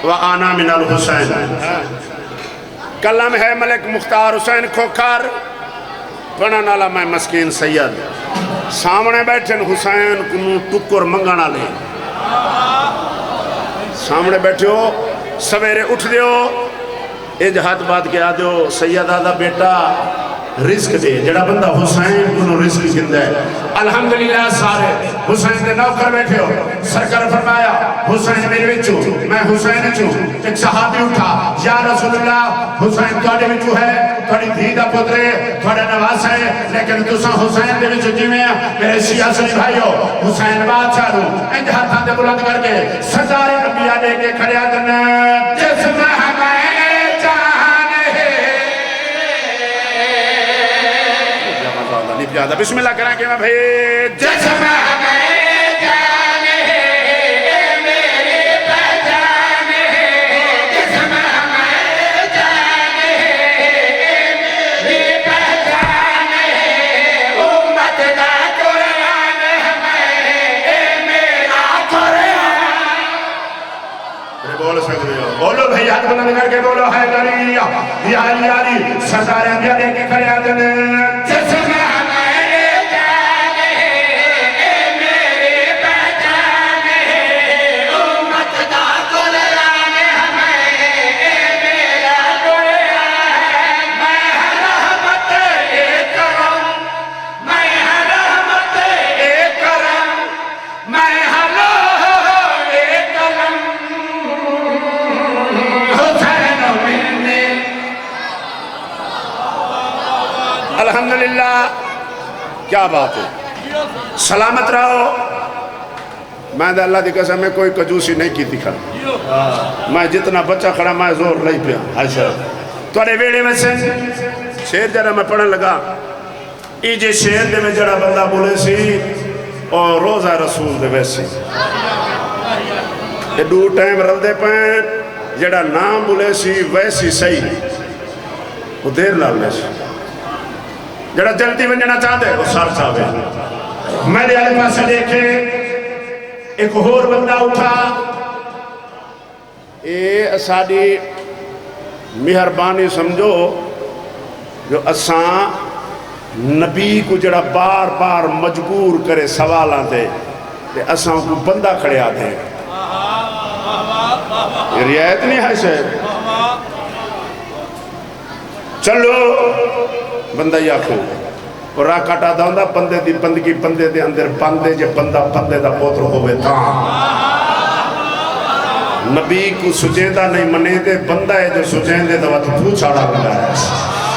وآنا من الحسین کلم ہے ملک مختار حسین کھوکھر پڑھن والا میں مسکین سید سامنے بیٹھن حسین کنو ٹکر منگانا لے سامنے بیٹھے ہو سویرے اٹھ دیو اے جہات بات کیا دیو سید آدھا بیٹا رزق دے جڑا بندہ حسین کنو رزق گندہ ہے الحمدللہ سارے حسین دے نوکر بیٹھے ہو سرکار فرمایا حسین میرے وچو میں حسین چوں ایک صحابی اٹھا یا رسول اللہ حسین توڑے وچو ہے توڑی دھیدہ پترے توڑا نواز ہے لیکن تسا حسین دے وچو جی میں میرے شیعہ سنی بھائیو حسین بادشاہ رو انج ہاتھاں دے بلند کر کے سردار انبیاء دے کے کھڑیا کرنا جسم ہمیں بسم اللہ کریں کہ میں بھئی جسم ہمیں جانے میرے پہچانے جسم ہمیں جانے میرے پہچانے امت دا قرآن ہمیں میرا قرآن بول سکتے ہو بولو بھئی ہاتھ بلند کر کے بولو حیدری یا علی سردار انبیاء دے کے کھڑے آتے ہیں جسم الحمدللہ کیا بات ہے سلامت رہو میں دے اللہ دی قسم میں کوئی کجوسی نہیں کی تھی کھڑا میں جتنا بچہ کھڑا میں زور نہیں پیا حیثر توڑے ویڑے میں سے شیر جرہ میں پڑھن لگا ای جے شیر دے میں جڑا بندہ بولے سی اور روزہ رسول دے ویسی یہ دو ٹائم رل دے پائیں جڑا نام بولے سی ویسی صحیح وہ دیر لالے سی جڑا جلدی ونجنا چاہتے وہ سار چاہتے میں نے آلے پاسے دیکھے ایک اور بندہ اٹھا اے اساڑی مہربانی سمجھو جو اساں نبی کو جڑا بار بار مجبور کرے سوالہ دے کہ اساں کو بندہ کھڑے آتے ہیں یہ رعایت نہیں ہے شاید چلو بندہ یا کھو اور راہ کٹا دا ہوندہ بندے دی بندگی بندے دے اندر بندے جے بندہ بندے دا پوتر ہوئے تاں نبی کو سجیدہ نہیں منے دے بندہ ہے جو سجیدے دا وقت تو چھاڑا بندہ ہے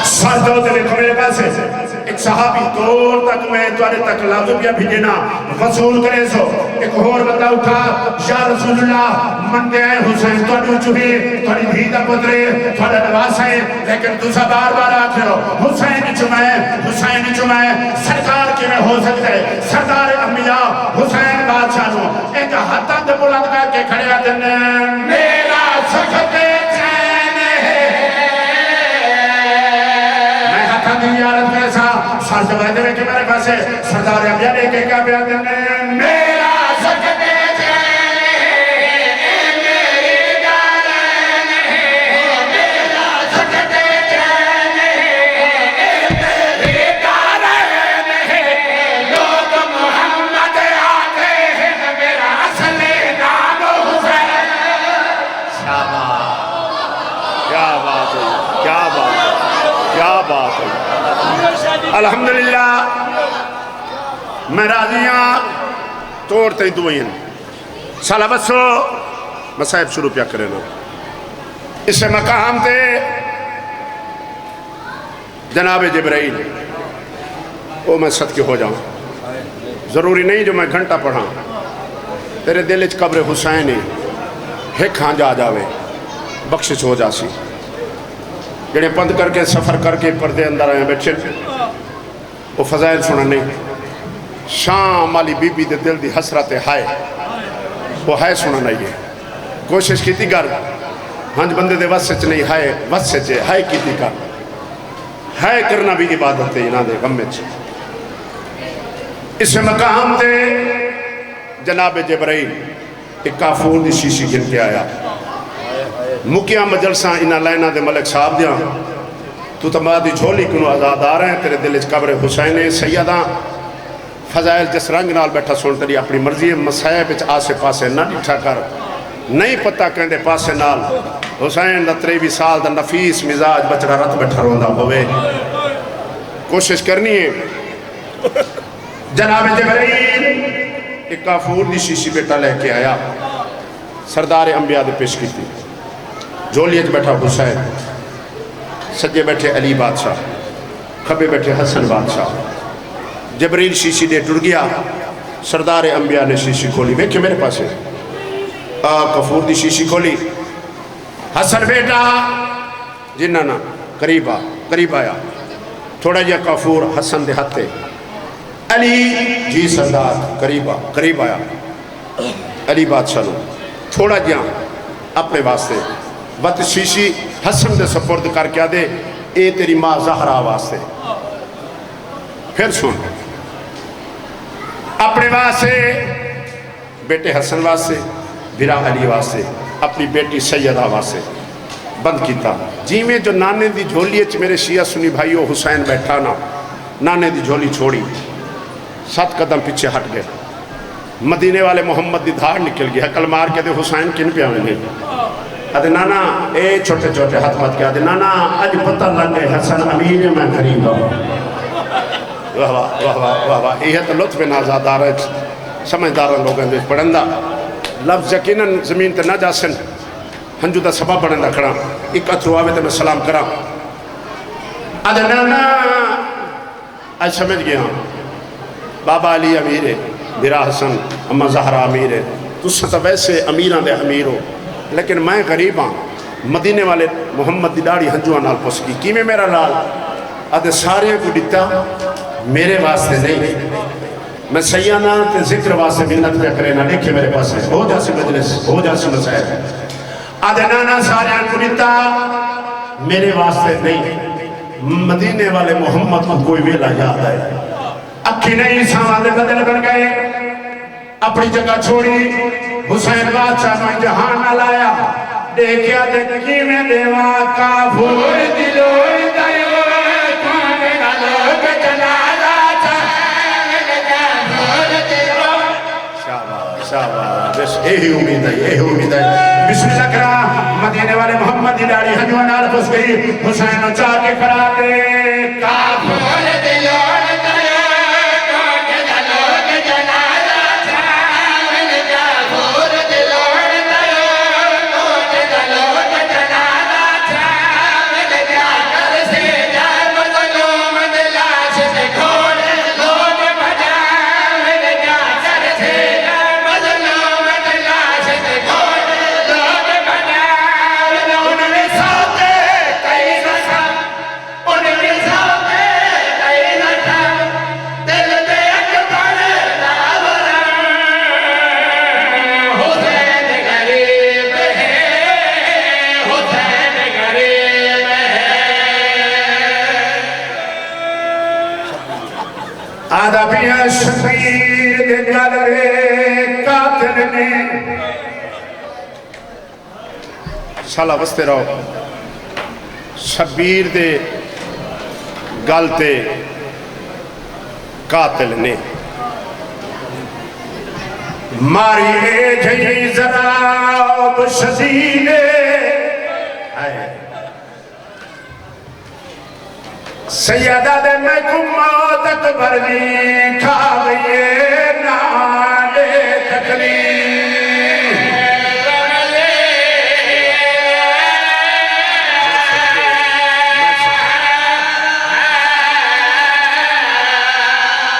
ساتھ جو دے میرے پاس ہے ایک صحابی دور تک میں توارے تک لازم یا بھیجنا وصول کرے سو ایک اور بندہ اٹھا یا رسول اللہ من دے آئے حسین توڑی چوہی توڑی دھیدہ پترے توڑا نواز ہے لیکن دوسرا بار بار آتے ہو حسین چمائے سرکار کی میں ہو سکتا ہے سردار انبیاء حسین بادشاہ نو ایک ہاتھاں دے بلند کر کے کھڑے آتے میرا سخت چین ہے میں ہاتھاں دی یارت میں سال جوائے دے کہ میرے پاس ہے سردار انبیاء لے کے کیا بیان دینے میرا سکتے الحمدللہ میں راضیاں توڑتے ہی دوئین سالہ بسو مسائب شروع پیا کرے لو اس سے مقام تھے جناب جبرائیل وہ میں صدقے ہو جاؤں ضروری نہیں جو میں گھنٹہ پڑھاں تیرے دل اچھ قبر حسینی ہک ہاں جا جاوے بخشش ہو جاسی جنہیں پند کر کے سفر کر کے پردے اندر آئے بیٹھے وہ فضائل سننے نہیں شام والی بی بی دے دل دی حسرت ہائے وہ ہے سننا یہ کوشش کی تھی گر ہاں بندے دے وس وچ نہیں ہے وس وچ ہے کیتی کر ہے کرنا بھی عبادت ہے انہاں دے غم وچ اس مقام تے جناب جبرائیل ایک کافور دی شیشی گن کے آیا مکیاں مجلساں انہاں لائنہ دے ملک صاحب دیاں تو تمہاری جھولی کنو آزاد آ رہے ہیں تیرے دل اچ قبر حسین سیدہ فضائل جس رنگ نال بیٹھا سن تیری اپنی مرضی مسائب اچ آسے پاسے نہ ڈٹھا کر نہیں پتہ کہندے پاسے نال حسین دا 23 سال دا نفیس مزاج بچڑا رت بیٹھا روندا ہوئے کوشش کرنی ہے جناب جبرائیل ایک کافور دی شیشی بیٹا لے کے آیا سردار انبیاء دے پیش کی تھی جھولیت بیٹھا حسین سجے بیٹھے علی بادشاہ کھبے بیٹھے حسن بادشاہ جبرائیل شیشی دے ٹر گیا سردار انبیاء نے شیشی کھولی دیکھیں میرے پاس ہے کفور دی شیشی کھولی حسن بیٹا جنہ نا قریب آیا تھوڑا جا کفور حسن دے ہتھے علی جی سردار قریب آیا علی بادشاہ نو تھوڑا جا اپنے واسطے بات شیشی حسن دے سپرد کر کیا دے اے تیری ماں زہرا واسطے پھر سن اپنے واسطے بیٹے حسن واسطے بھرا علی واسطے اپنی بیٹی سیدہ واسطے بند کیتا جی میں جو نانے دی جھولی اچ میرے شیعہ سنی بھائیو حسین بیٹھا نا نانے دی جھولی چھوڑی 7 قدم پیچھے ہٹ گئے مدینے والے محمد دی دھاڑ نکل گیا عقل مار کے دے حسین کن پہ آنے آدھے نانا اے چھوٹے چھوٹے ہاتھ مت کیا آدھے نانا اج پتہ لگ گئے حسن امیر میں قریب واہ واہ واہ واہ واہ یہ تو لطف نازاد آ رہا ہے سمجھدار لوگوں نے پڑھندہ لفظ یقیناً زمین تے نہ جاسن ہنجو دا سبب پڑھندہ کھڑا ایک اترو آوے تے میں سلام کرا آدھے نانا آج سمجھ گیا بابا علی امیر ہے برا حسن اما زہرہ امیر ہے تو ستا ویسے امیران دے امیر ہو لیکن میں غریب ہاں مدینے والے محمد دی داڑی ہنجوہ نال پسکی کی میں میرا لال آدھے سارے کو ڈٹا میرے واسطے نہیں میں سیانہ تے ذکر واسطے منت پہ کرے نہ دیکھے میرے پاس ہے ہو جا سی مجلس ہو جا سی مسائل آدھے نانا سارے کو ڈٹا میرے واسطے نہیں مدینے والے محمد کو کوئی ویلا یاد ہے اکھی نہیں سامان دے بدل کر گئے اپنی جگہ چھوڑی حسین بادشاہ میں جہان نہ لایا دیکھیا دیکھی میں دیوا کافور دلوئی دیو کھانے نہ لوگ جنازہ چاہے کافور دلو شاباش شاباش بس یہی امید ہے بسم اللہ کرا مدینے والے محمد دی داڑھی ہنجوہ نال پس گئی حسین چاہ کے کرا دے کافور دلو آدھا پیا شبیر دے گلے قاتل نے سالہ بستے رہو شبیر دے گلتے قاتل نے ماری اے جئی ذراب شدید سیدہ دے میں کم موت اکبر دی کھاوئے نالے تکلیف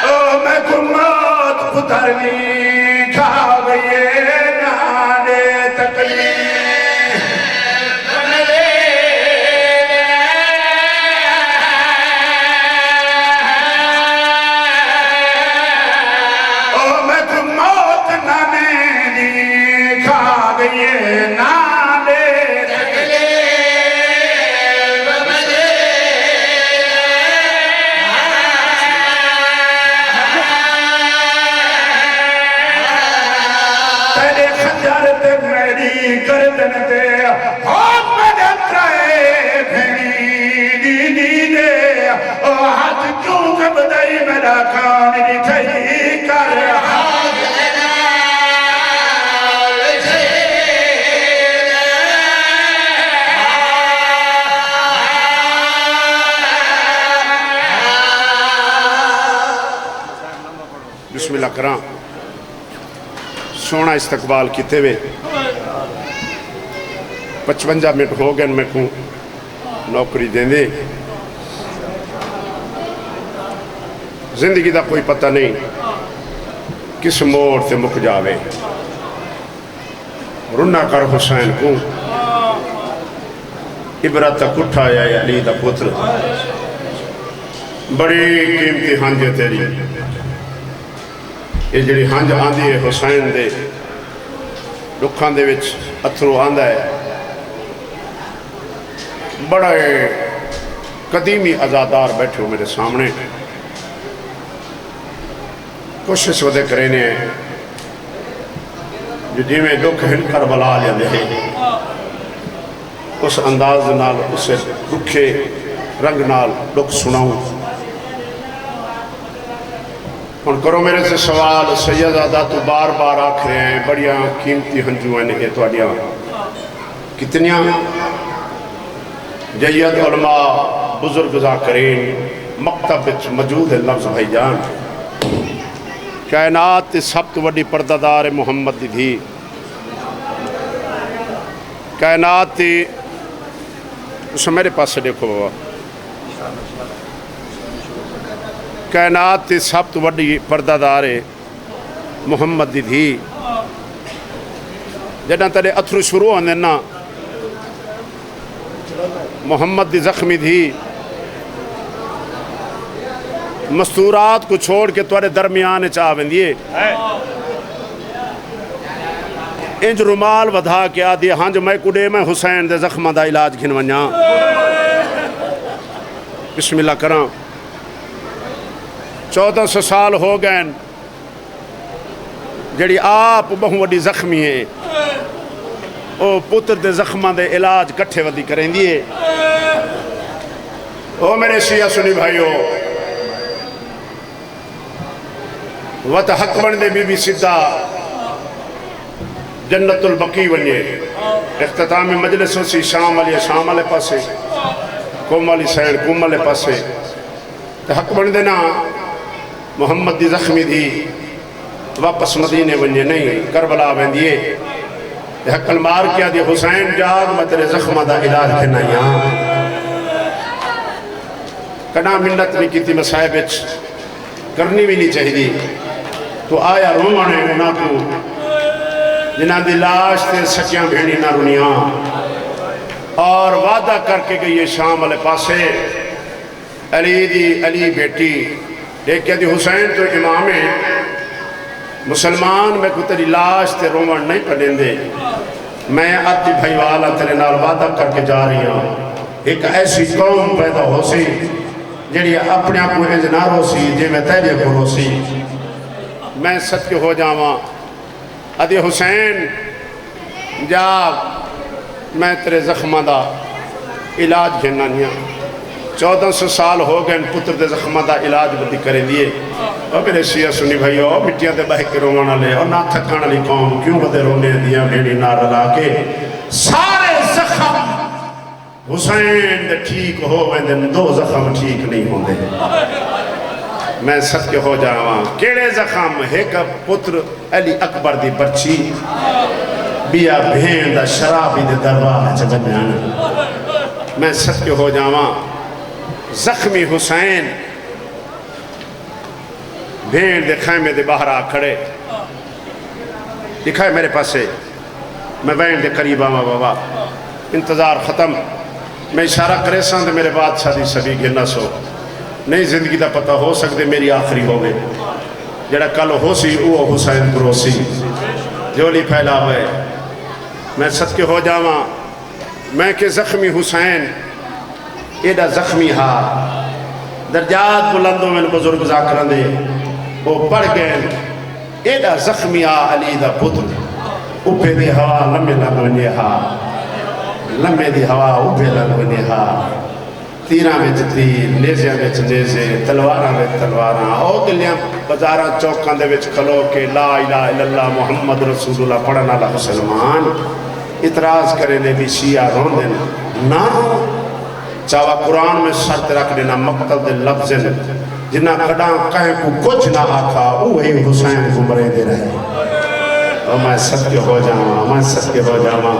او میں کم موت پتر دی کھاوئے نالے تکلیف گردن دے ہاتھ میں دے بھیڑی دے ہاتھ کیوں کب دائی میرا کان ٹھئی کر بسم اللہ کرام سونا استقبال کیتے ہوئے 55 منٹ ہو گئے میں کو نوکری دیں دے زندگی دا کوئی پتہ نہیں کس موڑ سے مک جاوے رنہ کر حسین کو عبرت کٹھا یا علی دا پتر بڑی قیمتی ہنج ہے تیری یہ جڑی ہنج آندھی ہے حسین دے دکھان دے وچ اتھرو آندھا ہے بڑا قدیمی ازادار بیٹھے ہو میرے سامنے کوشش ودے کرینے ہیں جو جی میں دکھ ہن کربلا لیا دے اس انداز نال اسے دکھے رنگ نال دکھ سناؤں اور کرو میرے سے سوال سیدزادہ تو بار بار آکھ رہے ہیں بڑیاں قیمتی ہنجویں نے تو اڈیاں کتنیاں جید علماء بزرگ ذاکرین مکتب وچ موجود ہے لفظ بھائی جان کائنات تے سب تو وڈی پردہ محمد دی دھی کائنات تے اسے میرے پاس سے دیکھو بابا کائنات تے سب تو وڈی پردہ دار محمد دی دھی جنہاں تلے اتھرو شروع ہونے نا محمد دی زخمی دھی مستورات کو چھوڑ کے توڑے درمیان چاہویں دیئے انج رومال ودھا کے آدھی ہانج میں کڑے میں حسین دے زخمہ دا علاج گھنونیاں بسم اللہ کرام 1400 سال ہو گئے جڑی آپ بہوں وڈی زخمی ہے او پتر دے زخمہ دے علاج کٹھے ودی کریں دیئے او میرے شیعہ سنی بھائیو وط حق بندے بی صدہ جنت البقی ونیے اختتام مجلس سی شام علیہ پاسے قوم علی سین قوم علیہ پاسے حق بندے نا محمد دی زخمی دی واپس مدینے ونیے نہیں کربلا ویندیے حقل مار کیا دی حسین جاگ میں تیرے زخمہ دا علاج کرنا یہاں کنا منت میں کی تھی مسائب کرنی بھی نہیں چاہیے تو آیا رومانے انہاں کو جنہاں دی لاش تے سچیاں بھیڑی نہ رونیاں اور وعدہ کر کے گئی یہ شام علیہ پاسے علی بیٹی دیکھیں دی حسین تو امام ہے مسلمان میں کو تیری لاش تے رومن نہیں پڑھیں دے میں آتی بھائی والا تیرے نال وعدہ کر کے جا رہی ہوں ایک ایسی قوم پیدا ہو سی جڑی اپنے آپ کو انجنار ہو سی جی میں تیجے کو ہو سی میں سچ کے ہو جاواں ادھی حسین جا میں تیرے زخمہ دا علاج گھننا نیا 1400 سال ہو گئے پتر دے زخمہ دا علاج بدی کریں دیئے اور میرے شیعہ سنی بھائیو مٹیاں دے بہے کے رومانا لے اور نہ تھکانا لی قوم کیوں بدے رونے دیا بھیڑی نار لا کے سارے زخم حسین دے ٹھیک ہو ویندے دو زخم ٹھیک نہیں ہوں دے میں سچ کے ہو جاواں کیڑے زخم ایک پتر علی اکبر دی برچی بیا بھین دا شرابی دے دربار چبنیانا میں سچ کے ہو جاواں زخمی حسین بھین دے خیمے دے باہر آ کھڑے دکھائے میرے پاس سے میں بھین دے قریب آواں بابا انتظار ختم میں اشارہ کرے ساں دے میرے بعد شادی سبھی گھرنا سو نہیں زندگی دا پتہ ہو سکتے میری آخری ہو گئے جڑا کل ہو سی وہ حسین کرو سی جولی پھیلا ہوئے میں سچ کے ہو جاواں میں کہ زخمی حسین ایڈا زخمی ہاں درجات بلندوں میں بزرگ ذاکران دے وہ پڑھ گئے ایڈا زخمی ہاں علی دا پتر اوپے دی ہوا لمبے لگ ونجے ہا لمبے دی ہوا اوپے لگ ونجے ہا تیراں وچ تیر نیزیاں وچ نیزے تلواراں وچ تلواراں او دلیاں بازاراں چوکاں دے وچ کھلو کے لا الہ الا اللہ محمد رسول اللہ پڑھن والا مسلمان اعتراض کرے نے بھی شیعہ رون دے نہ چاوا قرآن میں شرط رکھ دینا مقتل دے لفظ جنہ کڑاں کہیں کو کچھ نہ آکھا وہی حسین کو مرے دے رہے اور میں صدقے ہو جاواں میں صدقے ہو جاواں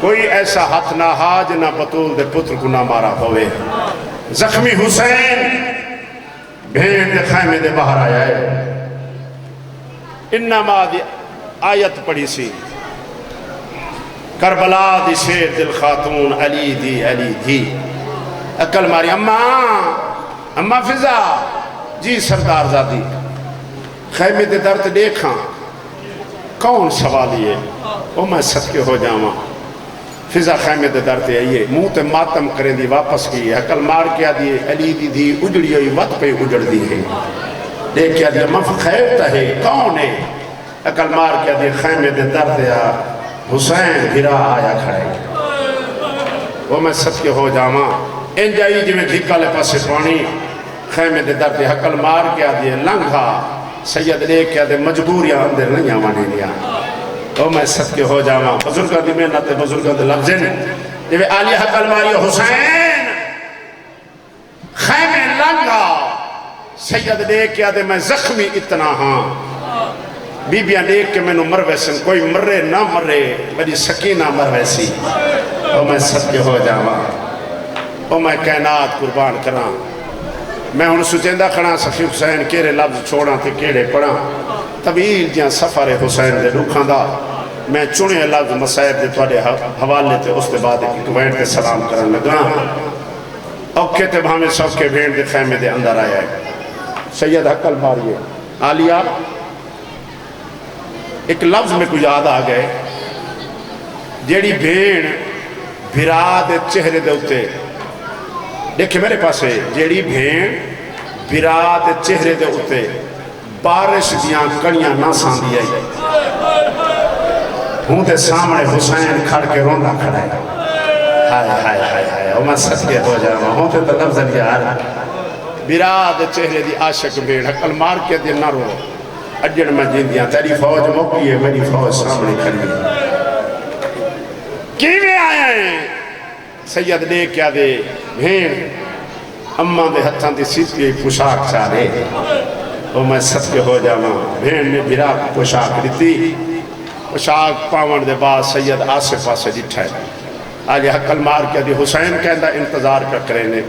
کوئی ایسا ہاتھ نہ ہا جنہ بطول دے پتر کو نہ مارا ہوئے زخمی حسین بھیڑ دے خیمے دے باہر آیا ہے انما دی آیت پڑھی سی کربلا دی شیر دل خاتون علی دی عقل ماری اماں فضا جی سردار زادی خیمے دے درد دیکھاں کون سوالی ہے او میں صدقے ہو جاواں فضا خیمے دے درد آئیے منہ تے ماتم کریں دی واپس کی عقل مار کیا دی علی دی اجڑی ہوئی وقت پہ اجڑ دی ہے دیکھ کیا دی مف خیر تہے کون ہے عقل مار کیا دی خیمے دے درد آ حسین بھرا آیا کھڑے وہ میں صدقے ہو جاواں ان جائی جی میں دھکا لے پاسے پانی خیمے دے درد عقل مار کیا دی لنگھا سید لے کیا دے مجبوریاں اندر نہیں آوانے لیا وہ میں صدقے ہو جاواں بزرگاں دی محنت بزرگاں دے لفظیں جب آلی عقل ماری حسین خیمے لنگھا سید لے کیا دے میں زخمی اتنا ہاں بی بیاں دیکھ کے میں نو مر ویسن کوئی مرے نہ مرے میری سکینہ مر ویسی او میں صدقے ہو جاواں او میں کائنات قربان کراں میں ہن سچیندہ کھڑا صفی حسین کیڑے لفظ چھوڑاں تے کیڑے پڑھاں طویل جہاں سفر حسین دے رکھاں دا میں چنے لفظ مسائب دے تواڈے حوالے تے اس دے بعد ایک وینٹ تے سلام کرن لگا اوکھے تے بھاویں سوکھے وینٹ دے خیمے دے اندر آیا ہے سید عقل ماریے عالیہ ایک لفظ میں کو یاد آ گئے جیڑی بھیڑ بھرا دے چہرے دے ہوتے دیکھیں میرے پاس ہے جیڑی بھیڑ بھرا دے چہرے دے ہوتے بارش دیاں کڑیاں نہ ساندی آئی ہوں دے سامنے حسین کھڑ کے رونا کھڑا ہے ہائے ہائے ہائے ہائے او میں صدقے ہو جاواں ہوں تے تو لفظ یار بھرا دے چہرے دی عاشق بھیڑ عقل مار کے دے نہ رو اجڑ میں جیندیاں تیری فوج موقعی ہے میری فوج سامنے کھڑی ہے کیویں آیا ہے سید دے کیا دے بھیڑ اماں دے ہتھاں دی سیتی پوشاک چارے او میں صدقے ہو جاواں بھیڑ نے بھرا پوشاک دیتی پوشاک پاون دے بعد سید آسے پاسے ڈٹھا ہے آج عقل مار کیا دی حسین کہندہ انتظار کر کرے نے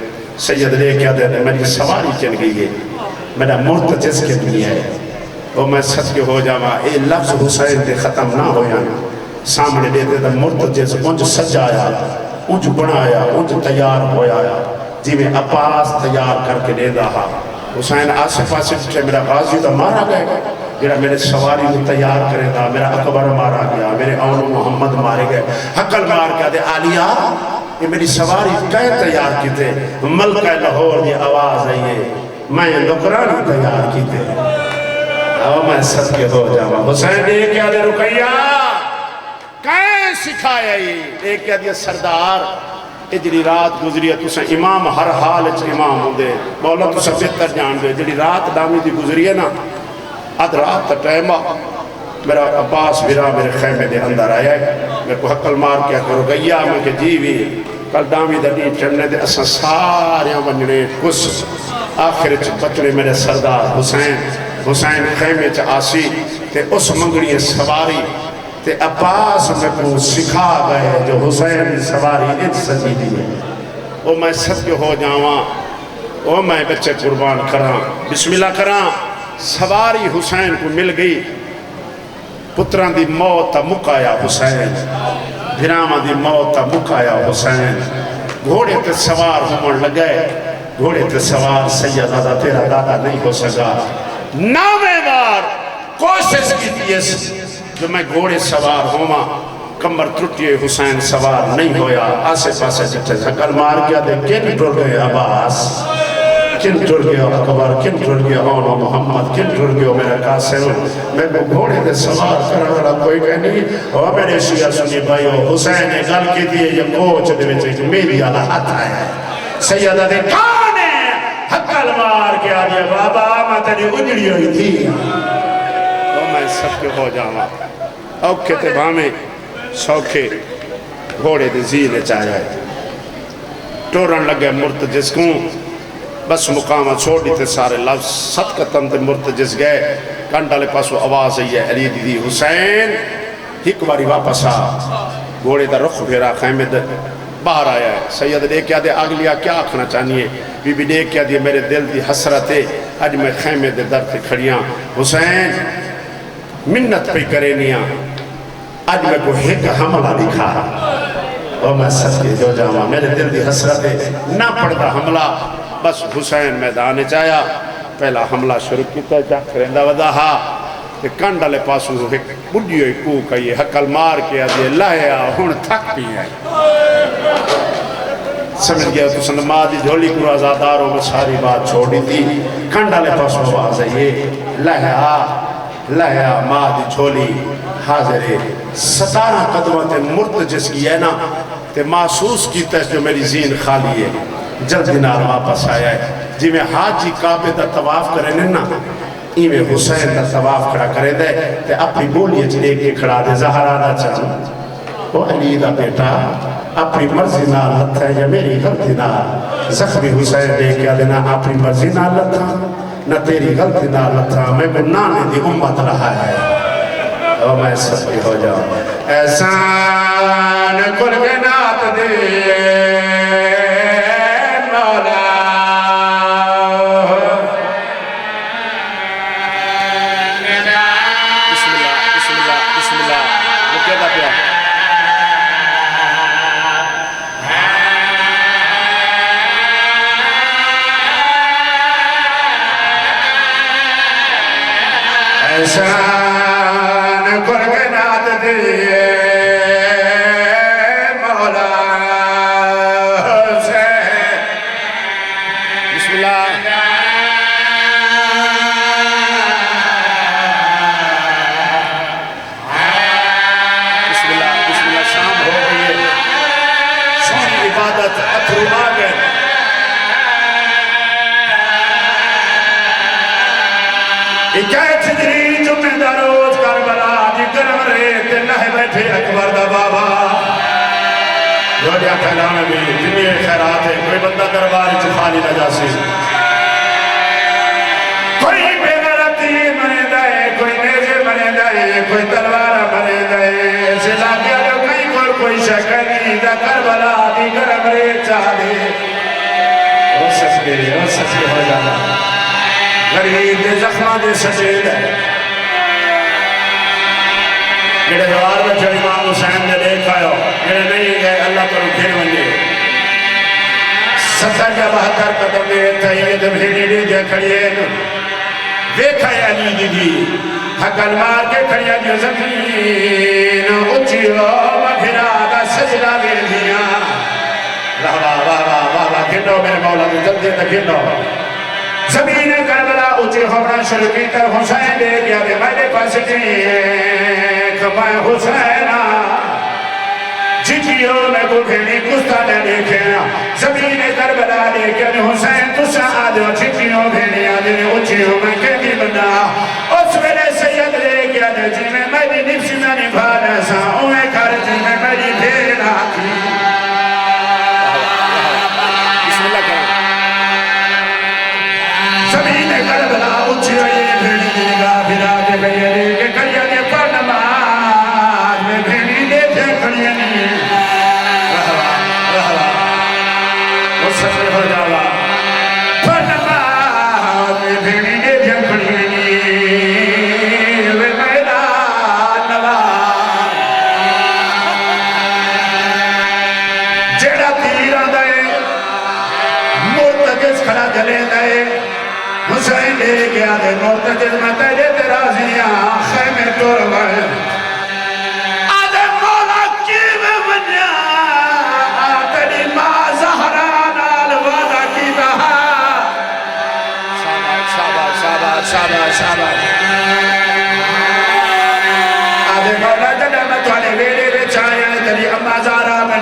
سید دے کیا دے میری سواری چل گئی ہے میرا مرتجز کے دنیا ہے وہ میں صدقے ہو جاواں اے لفظ حسین دے ختم نہ ہویا سامنے دے دے مرتجز انج سجایا انج بنایا انج تیار ہویا جی میں عباس تیار کر کے دے دا حسین آسے پاسے جھے میرا غازی تو مارا گئے میرا میرے سواری کو تیار کرے دا میرا اکبر مارا گیا میرے اول محمد مارے گئے حقل مار کیا دے عالیہ یہ میری سواری کئے تیار کی تھے ملکہ لاہور دی آواز ہے یہ میں نکرانی تیار کی تھے او میں صدقے ہو جاواں حسین نے کیا دے رکیہ کہیں سکھایا یہ ایک کیا دیا سردار اجری رات گزری ہے تُسے امام ہر حال اچھ امام ہوں دے مولا تُسے بہتر جان دے جڑی رات دامی دی گزری ہے نا اد رات تا ٹائمہ میرا عباس بھرا میرے خیمے دے اندر آیا ہے میں کو حقل مار کیا کرو گیا میں کہ جیوی کل دامی دا نیب چڑھنے دے اساں ساریاں بننے کس آخر چھ بچنے میرے سردار حسین خیمے چھ آسی تے اس منگڑی سواری تے عباس میں کو سکھا گئے جو حسین سواری انج سجی دی ہے او میں صدقے ہو جاواں او میں بچے قربان کراں بسم اللہ کراں سواری حسین کو مل گئی پتران دی موت مکایا حسین بھراما دی موت مکایا حسین گھوڑے تے سوار ہمیں لگئے گھوڑے تے سوار سید دادا تیرا دادا نہیں ہو سکا نویں بار کوشش کی تیس جو میں گھوڑے سوار ہوما کمر ترٹیے حسین سوار نہیں ہویا آسے پاسے جٹھے زکر مار کیا دے کیلی ٹوٹ گئے عباس کن ٹر گیا اکبر کن ٹر گیا اونا محمد کن ٹر گیا میرا قاسم میں کو گھوڑے دے سوار کرنے والا کوئی کہنی اور میرے شیعہ سنی بھائیو حسین نے گل کی دیئے یہ کوچ دے وچ میری آلہ ہاتھ آیا ہے سیدہ دے کون ہے حقل مار کے آدھے بابا میں تیری اجڑی ہوئی تھی تو میں سب کے ہو جاؤں اوکے تے بھامے سوکھے گھوڑے دے زیلے چاہے ٹورن لگے مرتجس کوں بس مقامہ چھوڑ دیتے سارے لفظ ست قتم تے مرتجس گئے کنڈالے پاسو آواز ہے علی دی حسین ایک باری واپس آ گھوڑے دا رخ پھیرا خیمے دے باہر آیا ہے سید دیکھ کیا دے اگلیا کیا آکھنا چاہنیے بی بی دیکھ کیا دے میرے دل دی حسرت ہے آج میں خیمے دے در تے کھڑیاں حسین منت پہ کرے نیاں آج میں کو ایک حملہ دکھا اور میں سچ کے جو جاما میرے دل دی حسرت ہے نہ پڑتا حملہ بس حسین میدان چایا پہلا حملہ شروع کیتا جا کرندہ وضاہا کہ کنڈالے پاسو ایک بڑیو ایک کوکا یہ حقل مار کے آدھے لائیا ہون تھک بھی ہے سمجھ گیا تو سنما دی جھولی کو آزاداروں میں ساری بات چھوڑی تھی کنڈالے پاسو آواز ہے یہ لائیا ماں دی جھولی حاضر ہے 17 قدمت مرتجس کی ہے نا تے محسوس کیتا ہے جو میری زین خالی ہے جلد دینار واپس آیا ہے جی میں حاجی کعبے دا طواف کرنے نا ایویں حسین دا طواف کھڑا کرے دے تے اپنی بولیے چلے کے کھڑا دے زہرا دا چاہوں وہ علی دا بیٹا اپنی مرضی نہ لتا ہے یا میری غلطی نہ زخمی حسین دے کیا دینا اپنی مرضی نہ لتا نہ تیری غلطی نہ لتا میں گناہ دی امت رہا ہے اور میں سبی ہو جاؤں احسان کل کے نات دے مولا بسم اللہ وہ کہتا پیا احسان کل کے نات دے مولا حسین بسم اللہ بسم اللہ شام ہو گئی ہے سوری عبادت اتھرو مانگے اکیت جری جمعہ دا روز کربلا دی گرم ریت نہ بیٹھے اکبر دا بابا روڑیا پھیلانا بھی جنہی خیرات ہے کوئی بندہ دربار خالی نہ جاسی کوئی بے غیرتی منے دائے کوئی نیزے منے دائے کوئی تلوارہ منے دائے سلا کیا جو کئی کوئی شکنی دا کربلا دی گرم ریت چاہ دے وہ سچ کے ہو جانا غریب دے زخمہ دے سجید ہے میرے دوار میں جو امام حسین نے دیکھا ہے میرے نہیں گئے اللہ پر اٹھے منجے 70 یا 72 قدم دے تھے دے بھیڑی دے کھڑیے دیکھا ہے علی دی حقل مار کے کھڑیا جو زمین اچھیو مگھرا دا سجدہ دے دیا واہ واہ واہ واہ واہ گھنڈو میرے مولا دے جلدی تک گھنڈو زمین کربلا اچھی ہونا شروع کی کر حسین دے گیا دے میرے پاس دیکھ میں حسینہ جتیوں میں کو بھیڑی کستا نے دیکھے زمین کربلا دے گیا دے حسین تسا آدھو جتیوں بھیڑی آدھے اچھیوں میں کہتی بنا اس میرے سید دے گیا دے جی میں میری نفسی میں نبھانا سا اوہ کر جی میں میری بھیڑا تھی بسم اللہ کریں زمین کربلا اچھی ہوئی بھیڑی دیگا پھرا کے بھیڑی کے کھڑیا دے پر نماز میں بھیڑی دے تھے کھڑیا نہیں رہا وہ سفر ہو جاوا پر نماز میں بھیڑی دے تھے کھڑیا نہیں وہ میدان نواز جیڑا تیرہ دے مرتکس کھڑا جلے دے حسین لے گیا دے مرتجز میں تیرے ترازیاں خیمے تور گئے آدھے مولا کی میں بنیا تیری ماں زہران آل وعدہ کی دہا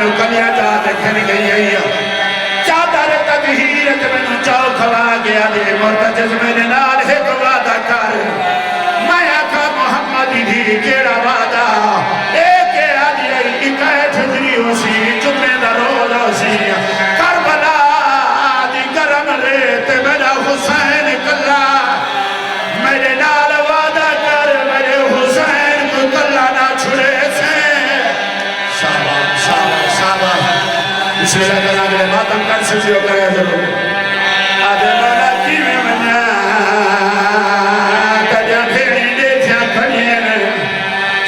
میں کلیاں جاتے کھن گئی ہے چادر تدہیرت میں چوک ہوا گیا دے مرتجز میں نال ہے کو وعدہ کر میں آقا محمد دی کیڑا وعدہ ایک آدھی اکیٹھ جری ہو سی جمعے دا روز ہو سی کربلا دی گرم ریت میرا حسین کلا میرے نال وعدہ کر میرے حسین کو کلا نہ چھڑے سے شاباش شاباش شاباش بسم اللہ کرنا میرے ماتم کر سجیو کرے ضرور آدھے مولا کی میں منہ کجا بھیڑی دے تھیا کھڑیے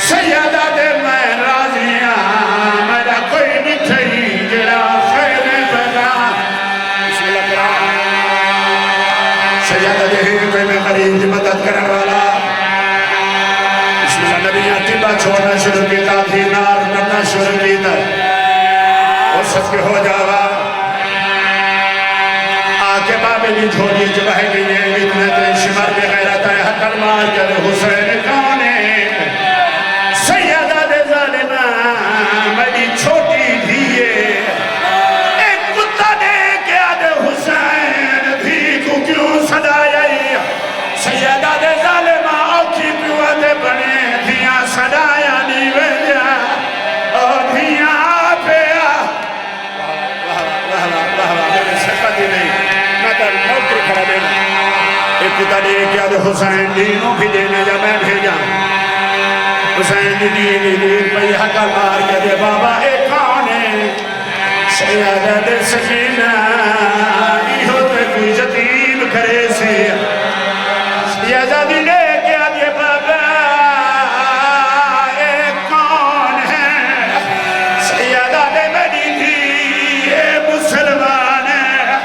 سیادہ دے میں راضیاں میرا کوئی نٹھئی جڑا خیر بنا بسم اللہ کرنا سیادہ دے کوئی میں مریض مدد کرنے والا بسم اللہ نبیاں طبع چھوڑنا شروع کیتا تھی نار کرنا شروع کیتا اور سچ کے ہو جاوا آکے بابے بھی جھوڑی جبہ گئی ہے اتنے تین شمر بے غیرت ہے حقل مار کر حسین کانے سیدہ دے ظالمہ میری چھوٹی دھیے ایک کتا نے کیا دے حسین بھی کو کیوں صدایائی سیدہ دے ظالمہ اوکی پیوہ دے بنے دھیاں صدایا نہیں ویدیا اور دھیاں پیا میرے سکت ہی نہیں میں تو نوکری کھڑا دینا ایک کتا نے کیا دے حسین دینوں بھی دینے جا میں بھیجا حسین دین پہ حقا مار کے دے بابا ایک کانے سیادہ دے سکینہ ایہو تے کوئی یتیم کرے سے سیادہ دے کیا دے بابا ایک کون ہے سیادہ دے میری تھی اے مسلمان ہے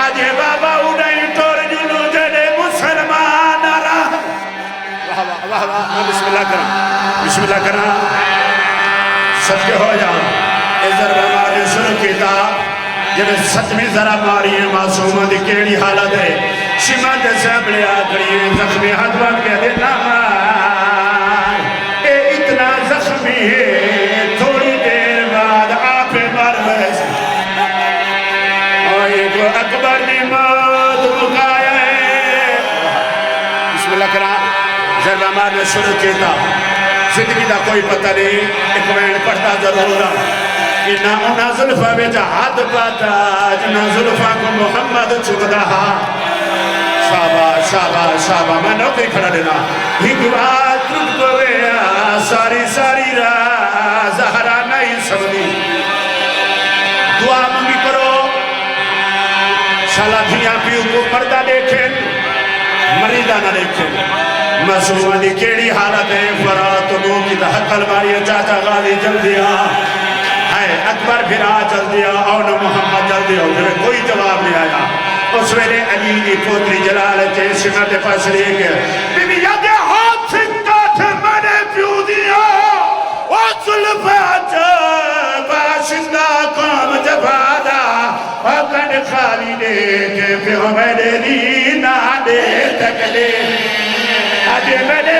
آجے بابا انہیں ٹور جنو جڑے مسلمان رہا واہ واہ بسم اللہ کرنا بسم اللہ کرنا سچ کے ہو جاؤ اس ضربہ مارے شروع کیتا جب ستمی ذرا ماری ہے معصومہ دی کیڑی حالت ہے شمع دے سیبلے آکڑی ہے زخمی ہاتھ بات کہہ دینا اے اتنا زخمی ہے تھوڑی دیر بعد آپ مر ویسے اور ایک اکبر نے موت مکایا ہے بسم اللہ کرنا ضربہ مارنے شروع کیتا زندگی دا کوئی پتہ نہیں ایک وین پڑھتا ضرور کہ نہ انہا ظلفہ بیچا ہاتھ پاتا جنہ ظلفہ کو محمد چھک رہا شابہ شابہ شابہ میں نوکری کھڑا دینا ہنگوات رک کو گیا ساری ساری راہ زہرہ نہیں سمجھی دعا منگی کرو شالا دھیاں پیو کو مردہ دیکھیں مریدہ نہ دیکھیں معصومہ دی کیڑی حالت ہے فرات نو کی تحقل ماری چاچا غالی جل دیا ہے اکبر بھرا جل دیا اور محمد جل دیا جنہیں کوئی جواب نہیں آیا اس ویلے علی دی پوتری جلال چے سمت پاس لے کے بی بی یاد ہاتھ سکتا تھے میں نے پیو دیا وہ ظلفہ باشندہ قوم جبادا وقت خالی دے کے پیو میرے دینا دے تک لے آجے میں نے